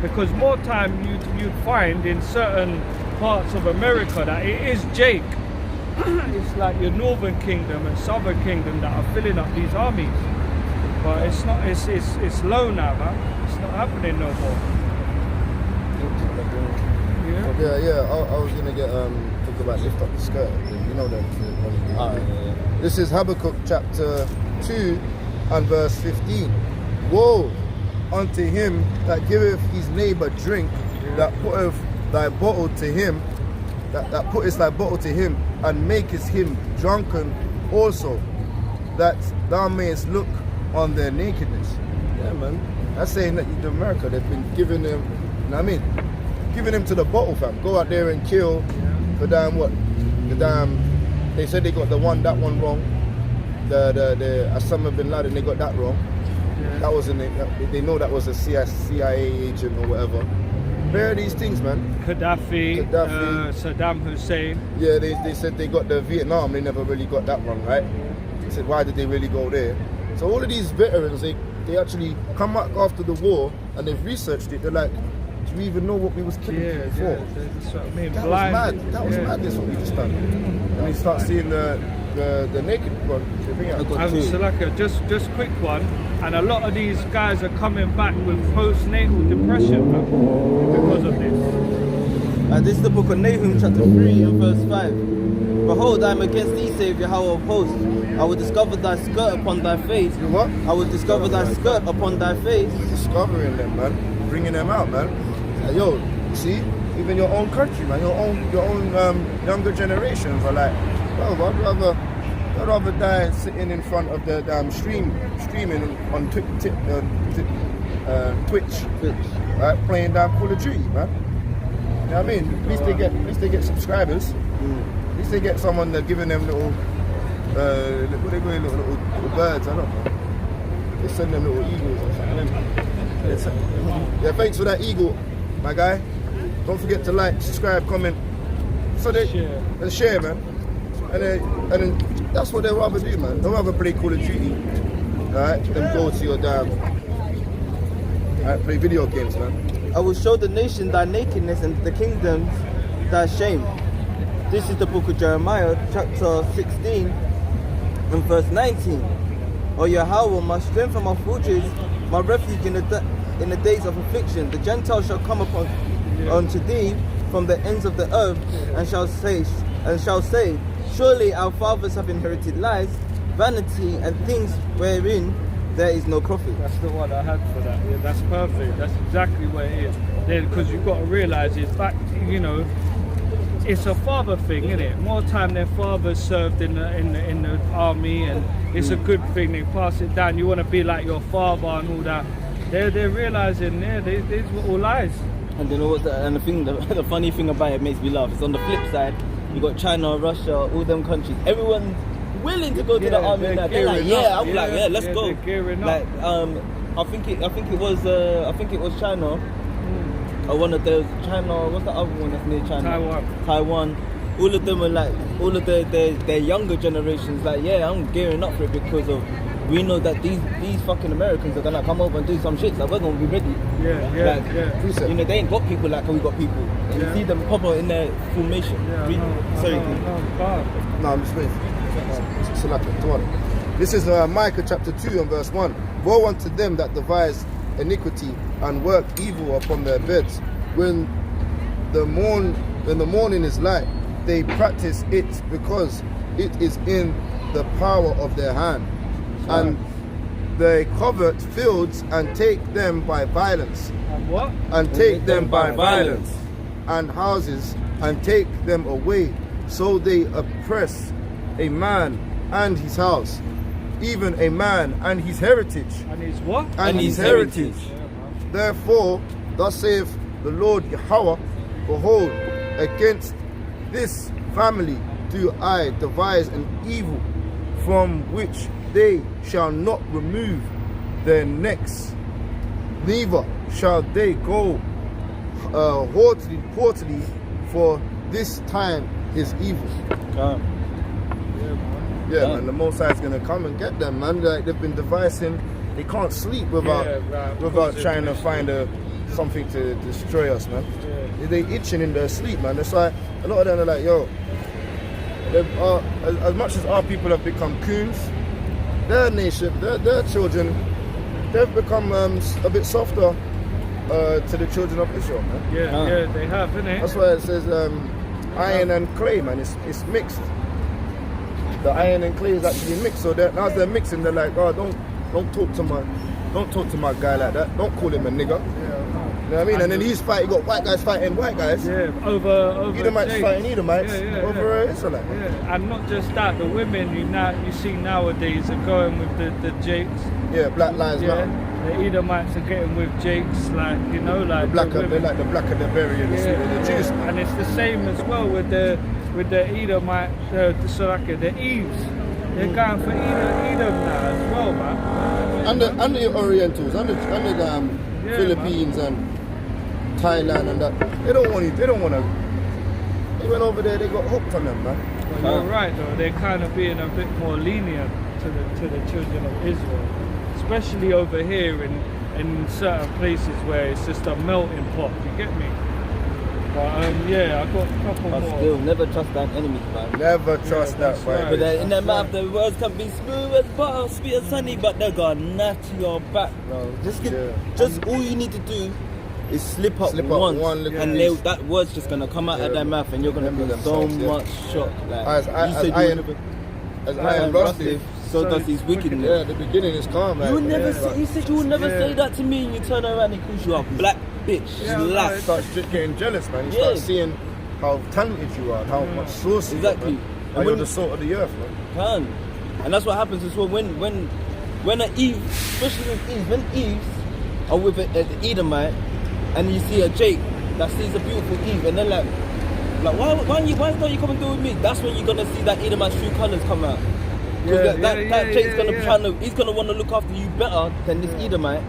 because more time you'd find in certain parts of America that it is Jake. It's like your Northern Kingdom and Southern Kingdom that are filling up these armies, but it's not. It's low now, man. It's not happening no more. Yeah. Yeah. I was gonna get talk about lift up the skirt. You know that. This is Habakkuk chapter 2 and verse 15. Woe unto him that giveth his neighbor drink, that putteth thy bottle to him, that putteth thy bottle to him, and makest him drunken also, that thou mayest look on their nakedness. Yeah, man. That's saying that in America they've been giving them, you know what I mean? Giving him to the bottle, fam. Go out there and kill the damn what? The damn. They said they got that one wrong. The Osama bin Laden, they got that wrong. Yeah. That wasn't it. They know that was a CIA agent or whatever. Where are these things, man? Gaddafi. Saddam Hussein. Yeah, they said they got the Vietnam. They never really got that wrong, right? They said, why did they really go there? So all of these veterans, they actually come back after the war and they've researched it. They're like, do we even know what we was killing people for? That's what I mean. That Blind. was mad. That was madness what we just done. And you start seeing the naked one. And Salaka, just quick one, and a lot of these guys are coming back with postnatal depression, man, because of this. And this is the book of Nahum, chapter 3 and verse 5. Behold, I am against thee, saith Yahweh of hosts. I will discover thy skirt upon thy face. You what? I will discover thy skirt upon thy face. Discovering them, man. Bringing them out, man. Yo, you see, even your own country, man, your own younger generations are like, well, I'd rather die sitting in front of the damn streaming on Twitch, right, playing damn Call of Duty, man. You know what I mean? At least they get subscribers. At least they get someone that's giving them little, what they call it, little birds. I don't know. They send them little eagles or something. Yeah, thanks for that eagle, my guy. Don't forget to like, subscribe, comment. So they and share, man. And then that's what they rather do, man. They rather play Call of Duty, alright, than go to your damn play video games, man. I will show the nation thy nakedness and the kingdoms thy shame. This is the book of Jeremiah, chapter 16 and verse 19. O Yahweh, my strength and my fortress, my refuge in the days of affliction. The Gentiles shall come unto thee from the ends of the earth, and shall say, surely our fathers have inherited lies, vanity, and things wherein there is no profit. That's the one I had for that. Yeah, that's perfect. That's exactly what it is. Because you've got to realise it's back, you know, it's a father thing, isn't it? More time their fathers served in the army, and it's a good thing. They pass it down. You want to be like your father and all that. They're realising, these were all lies. And you know what? The funny thing about it makes me laugh. It's on the flip side. You got China, Russia, all them countries. Everyone's willing to go to the army. They're like, yeah. I'm like, yeah, let's go. They're gearing like, up. I think it was China. Or one of those China. What's the other one that's near China? Taiwan. All of them are like, all of their younger generations. Like, yeah, I'm gearing up for it because of. We know that these fucking Americans are gonna come over and do some shit, so we're gonna be ready. Yeah. You know, they ain't got people like how we got people. And you see them pop out in their formation. No, I'm just waiting. This is Micah chapter 2 and verse 1. Woe unto them that devise iniquity and work evil upon their beds. When the morning is light, they practice it because it is in the power of their hand. And they covet fields and take them by violence. And what? And take them by violence. And houses and take them away. So they oppress a man and his house, even a man and his heritage. And his what? And his heritage. Therefore, thus saith the Lord Yahweh, behold, against this family do I devise an evil from which they shall not remove their necks, neither shall they go haughtily, for this time is evil. Man, the Most High is going to come and get them, man. Like, they've been devising, they can't sleep without trying to find something to destroy us, man. They itching in their sleep, man. That's why a lot of them are like, yo, as much as our people have become coons, their nation, their children, they've become a bit softer to the children of Israel, man. Yeah, they have, innit? That's why it says iron and clay, man. It's mixed. The iron and clay is actually mixed. So now they're mixing. They're like, oh, don't talk to my guy like that. Don't call him a nigger. You know what I mean? And then he's fighting. You got white guys fighting white guys. Yeah, over Edomites fighting Edomites over Israelite. Yeah, and not just that. The women you see nowadays are going with the Jakes. Yeah, Black Lives Matter. The Edomites are getting with Jakes, like they're like the blacker they're burying the Jews. And it's the same as well with the Edomite, the Eves. They're going for Edom now as well, man. And the Orientals, and the Philippines and Thailand and that. They don't want to. They went over there. They got hooked on them, man. Well, you're right though. They're kind of being a bit more lenient to the children of Israel, especially over here in certain places where it's just a melting pot. You get me? But I got a couple more. Still, never trust that enemy, man. Never trust that, right. But in their mouth, the words can be smooth as butter, sweet as honey, but they're gonna nut your back, bro. Just all you need to do is slip up once, and that word's just gonna come out of their mouth, and you're gonna be so much shocked. Like, as I am rusty, so does his wickedness. Yeah, the beginning is calm. You will never say. He said you will never say that to me, and you turn around and he calls you a black bitch. He starts getting jealous, man. He starts seeing how talented you are, how much source you got, man. And you're the salt of the earth, man. And that's what happens as well when an Eve, especially with Eve, when Eve are with an Edomite, and you see a Jake that sees a beautiful Eve, and they're like why don't you come and do it with me? That's when you're gonna see that Edomite's true colours come out. That Jake's gonna he's gonna want to look after you better than this Edomite.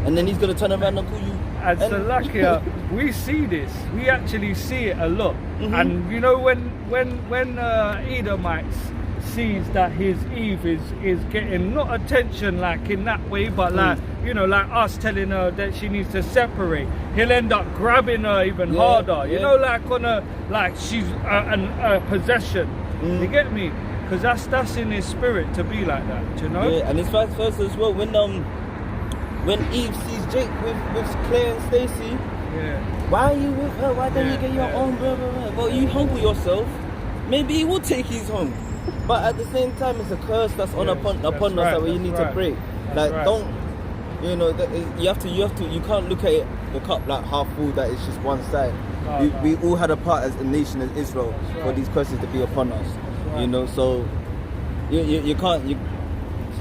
and then he's gonna turn around and call you. And Salakia, we see this. We actually see it a lot. And you know when Edomites sees that his Eve is getting not attention like in that way, but like you know, like us telling her that she needs to separate, he'll end up grabbing her even harder. You know, like on a like she's a possession. You get me? Because that's in his spirit to be like that. You know? Yeah, and it's vice versa as well. When Eve sees Jake with Claire and Stacy, why are you with her? Why don't you get your own? Blah, blah, blah. Well, you humble yourself. Maybe he will take his home. But at the same time, it's a curse that's upon us that we need to break. Like, don't, you know, you can't look at it, the cup like half full, that it's just one side. We all had a part as a nation, as Israel, for these curses to be upon us. You know, so you can't, you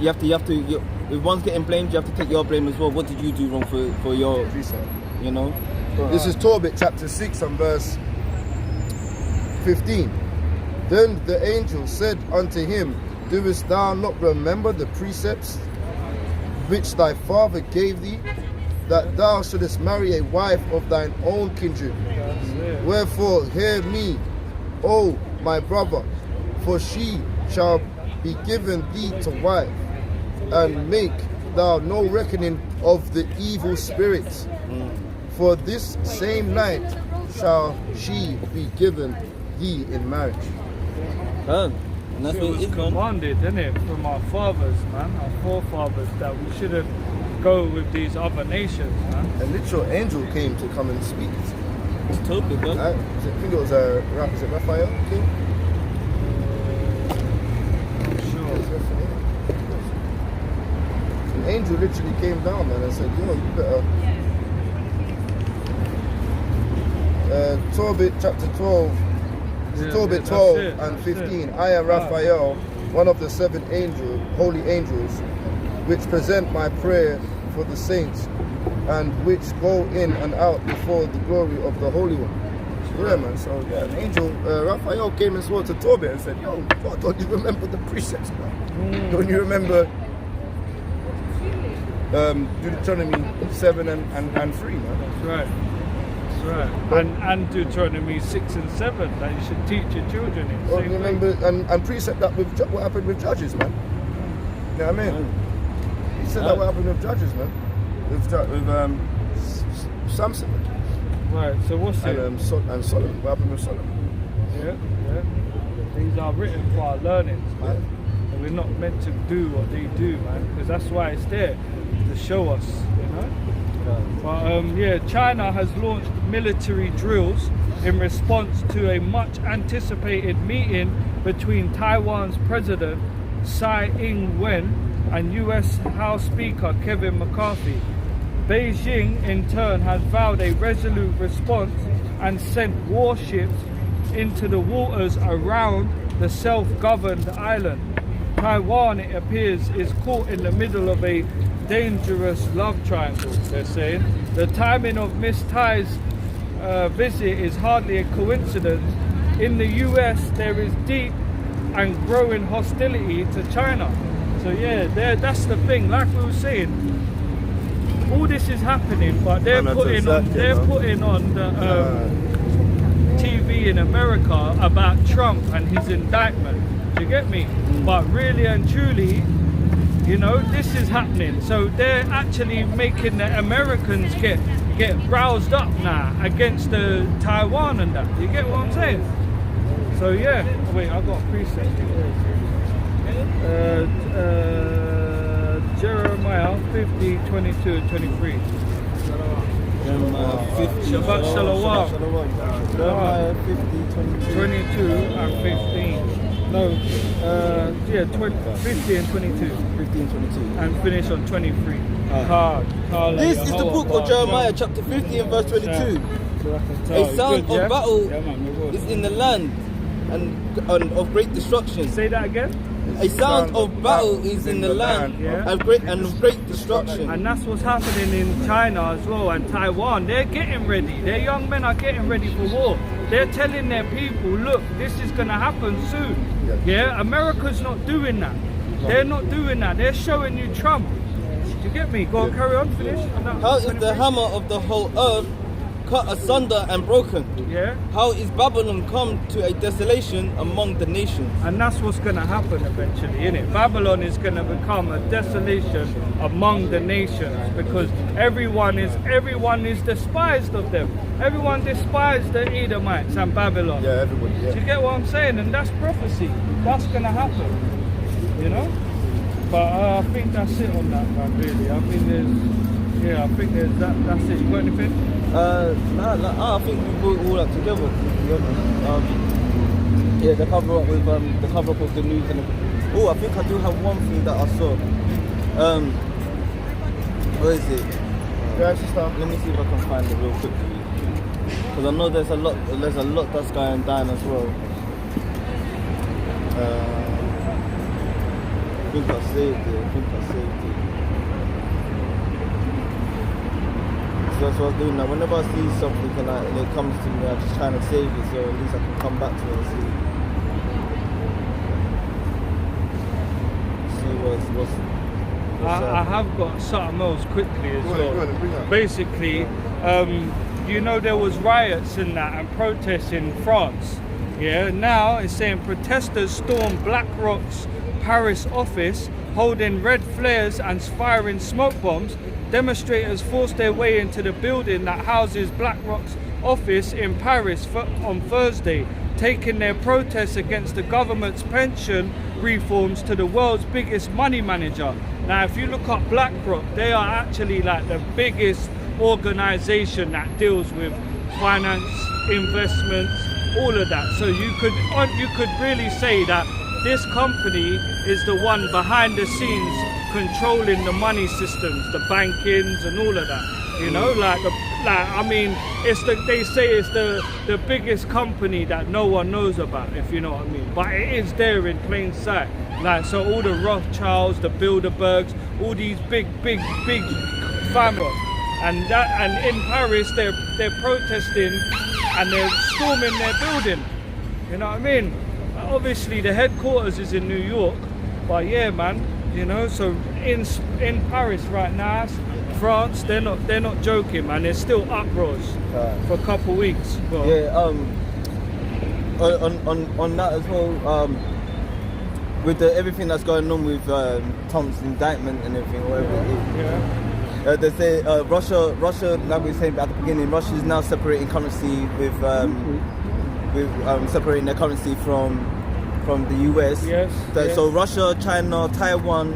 have to, if one's getting blamed, you have to take your blame as well. What did you do wrong for your, you know? This is Tobit chapter 6 and verse 15. Then the angel said unto him, Doest thou not remember the precepts which thy father gave thee, that thou shouldest marry a wife of thine own kindred? Wherefore hear me, O my brother, for she shall be given thee to wife, and make thou no reckoning of the evil spirits. For this same night shall she be given thee in marriage. And that's It what was it is, man. commanded, isn't it, from our fathers, man, our forefathers, that we shouldn't go with these other nations, man. A literal angel came to come and speak. It's totally good. I think it was is it Raphael came? Sure. An angel literally came down, man, and said, you better. Tobit chapter 12. Tobit 12 and 15. I am Raphael, one of the 7 holy angels, which present my prayer for the saints, and which go in and out before the glory of the Holy One. Yeah, man. So an angel, Raphael came and swore to Tobit and said, "Yo, God, don't you remember the precepts, man? Don't you remember Deuteronomy 7 and 3, man?" That's right. Right. And Deuteronomy 6 and 7 that you should teach your children in. Well, remember and precept that with what happened with Judges, man. You know what I mean? He said that what happened with Judges, man. With Samson. Right. So what's it? And Solomon. What happened with Solomon? Yeah. These are written for our learnings, man. And we're not meant to do what they do, man, because that's why it's there to show us, you know. But China has launched military drills in response to a much anticipated meeting between Taiwan's President Tsai Ing-wen and US House Speaker Kevin McCarthy. Beijing in turn has vowed a resolute response and sent warships into the waters around the self-governed island. Taiwan, it appears, is caught in the middle of a dangerous love triangle, they're saying. The timing of Miss Tsai's visit is hardly a coincidence. In the US, there is deep and growing hostility to China. So yeah, that's the thing. Like we were saying, all this is happening, but they're putting on the TV in America about Trump and his indictment. Do you get me? But really and truly, you know, this is happening. So they're actually making the Americans get roused up now against the Taiwan and that. You get what I'm saying? So yeah. Oh, wait, I got a preset. Jeremiah 50, 22, 23. Jeremiah 50. Shabbat Shalom. Jeremiah 50, 22 and 15. No, 50 and 22. 50 and 22. And finish on 23. This is the book of Jeremiah, chapter 50 and verse 22. A sound of battle is in the land and of great destruction. Say that again. A sound of battle is in the land of great destruction. And that's what's happening in China as well, and Taiwan. They're getting ready. Their young men are getting ready for war. They're telling their people, look, this is going to happen soon. Yeah, America's not doing that. They're not doing that. They're showing you Trump. Do you get me? Go on, carry on, finish. How is the hammer of the whole earth cut asunder and broken? Yeah. How is Babylon come to a desolation among the nations? And that's what's going to happen eventually, innit? Babylon is going to become a desolation among the nations because everyone is despised of them. Everyone despised the Edomites and Babylon. Yeah, everybody. Do Yeah. you get what I'm saying? And that's prophecy. That's going to happen, you know? But I think that's it on that, man, really. I think there's that's it. You got anything? I think we put it all up together, to be honest. Yeah, the cover up with the news and I think I do have one thing that I saw. Where is it? Yeah, sister. Let me see if I can find it real quick for you. Because I know there's a lot that's going down as well. I think I saved it. So that's what I was doing now. Whenever I see something and it comes to me, I'm just trying to save it so at least I can come back to it and see what's I have got something else quickly as well. Go on, bring that. Basically, you know there was riots and that and protests in France. Yeah, now it's saying protesters stormed BlackRock's Paris office, holding red flares and firing smoke bombs. Demonstrators forced their way into the building that houses BlackRock's office in Paris on Thursday, taking their protests against the government's pension reforms to the world's biggest money manager. Now, if you look up BlackRock, they are actually like the biggest organization that deals with finance, investments, all of that. So you could really say that this company is the one behind the scenes controlling the money systems, the bankings and all of that. You know, they say it's the biggest company that no one knows about, if you know what I mean. But it is there in plain sight. Like, so all the Rothschilds, the Bilderbergs, all these big families, and in Paris they're protesting and they're storming their building. You know what I mean? Obviously the headquarters is in New York, but yeah, man. You know, so in Paris right now, France, they're not joking, man. There's still uproars for a couple of weeks. But yeah, on that as well, with everything that's going on with Trump's indictment and everything, whatever it is. Yeah. They say Russia, like we were saying at the beginning, Russia is now separating currency with separating their currency from the US. Yes, yes. So Russia, China, Taiwan,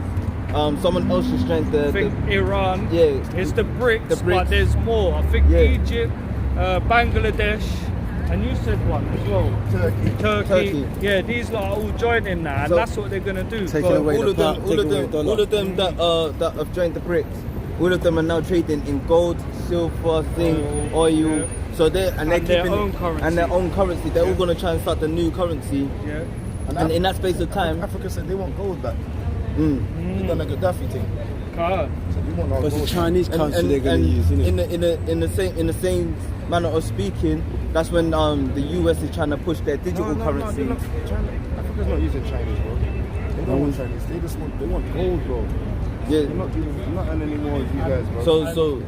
someone else is trying to... I think Iran. Yeah. It's the BRICS, The BRICS. but there's more. I think Yeah. Egypt, Bangladesh, and you said one as well. Turkey. Yeah, these lot are all joining now, and So- that's what they're gonna do. Taking But away all the of them, pound, all taking of away them, the dollar. all of them that have joined the BRICS, all of them are now trading in gold, silver, zinc, oil. yeah. So they're And their keeping own currency. and their own currency. They're all gonna try and start the new currency, Yeah. and in that space of time, Africa said they want gold back. mm. They done a Gaddafi thing. Car. So we want our But it's gold. the Chinese currency they're going to use, isn't it? in the same manner of speaking, that's when the US is trying to puch their digital currency. China, Africa's not using Chinese, bro. They don't want Chinese. They want gold, bro. Yeah. They're not any more of you guys, bro. So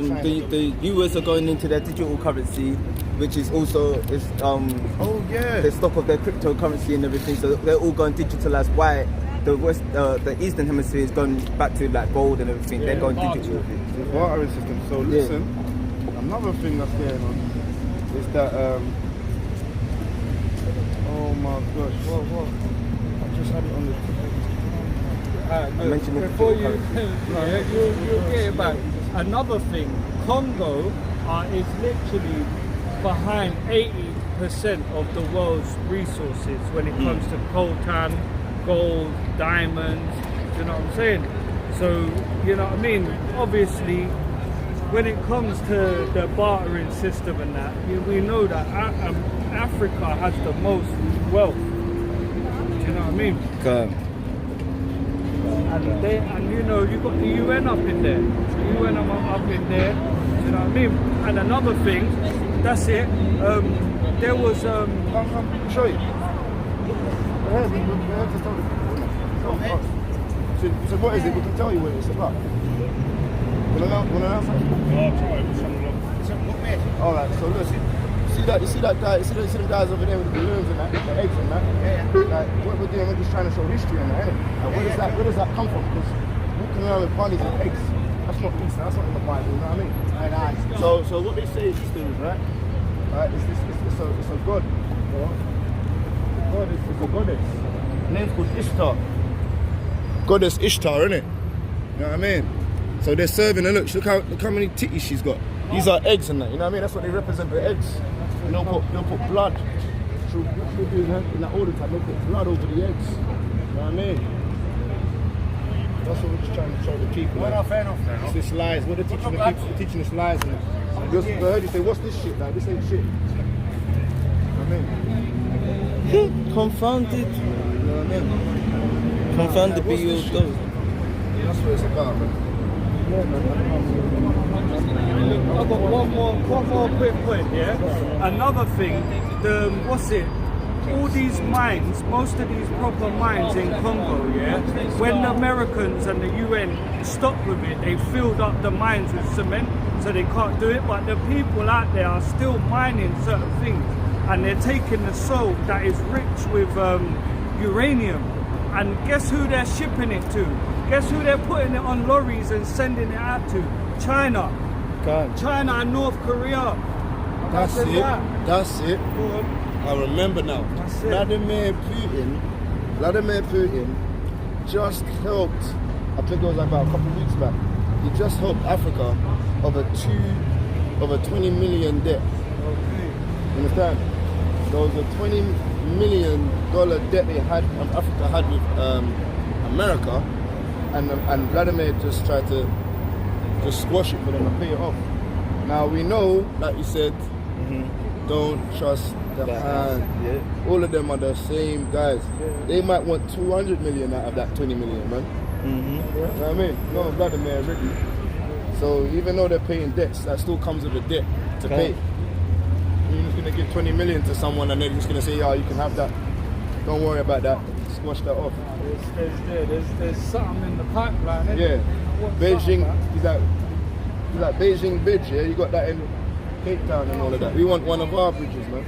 China. the US are going into their digital currency, which is also Oh yeah. the stock of their cryptocurrency and everything. So they're all going digitalized. Why the Eastern Hemisphere is going back to like gold and everything. They're going digital. The bartering system. So listen, another thing that's going on is that oh my gosh, what? I just had it on the I mentioned it Before you, before. you'll get it back. Another thing, Congo is literally behind 80% of the world's resources when it comes to coltan, gold, diamonds. Do you know what I'm saying? So, you know what I mean? Obviously, when it comes to the bartering system and that, we know that Africa has the most wealth. Do you know what I mean? And you know, you've got the UN up in there. The UN are up in there. Do you know what I mean? And another thing, that's it. There was show you. So what is it? We can tell you what it's about. Want to answer? All right. So look, see that guy, you see the guys over there with the balloons and that, the eggs and that. Like what we're doing, we're just trying to show history on that, innit? Like, where does that come from? Because walking around with bunnies and eggs, that's not Easter. That's not in the Bible. You know what I mean? So what they say Easter is, right? It's a god. It's a goddess. Her name's called Ishtar. Goddess Ishtar, innit? You know what I mean? So they're serving her. Look how many titties she's got. These are eggs and that. You know what I mean? That's what they represent, the eggs. And they'll put blood. She'll do that in that all the time. They'll put blood over the eggs. You know what I mean? That's what we're just trying to show the people. Well, fair enough. It's this lies. What they're teaching the people. They're teaching us lies. And I heard you say, what's this shit? Like, this ain't shit. You know what I mean? Confounded. You know what I mean? Confounded be your dog. That's what it's about, man. I've got one more quick point, yeah? Another thing, all these mines, most of these proper mines in Congo, yeah? When the Americans and the UN stopped with it, they filled up the mines with cement, so they can't do it, but the people out there are still mining certain things, and they're taking the soil that is rich with uranium, and guess who they're shipping it to? Guess who they're putting it on lorries and sending it out to? China. God. China and North Korea. That's it. I remember now. That's it. Vladimir Putin just helped, I think it was about a couple of weeks back, he just helped Africa of a 20 million debt. Okay. You understand? There was a $20 million debt Africa had with America, and Vladimir just tried to just squash it for them and pay it off. Now we know, like you said, don't trust the hand. Yeah. All of them are the same guys. They might want 200 million out of that 20 million, man. You know what I mean? No, Vladimir really. So even though they're paying debts, that still comes with a debt to pay. You're just gonna give 20 million to someone and they're just gonna say, yeah, you can have that. Don't worry about that. Squash that off. There's something in the pipeline, isn't Yeah. there? Beijing, is that Beijing bridge, yeah? You got that in Cape Town and all of that. We want one of our bridges, man.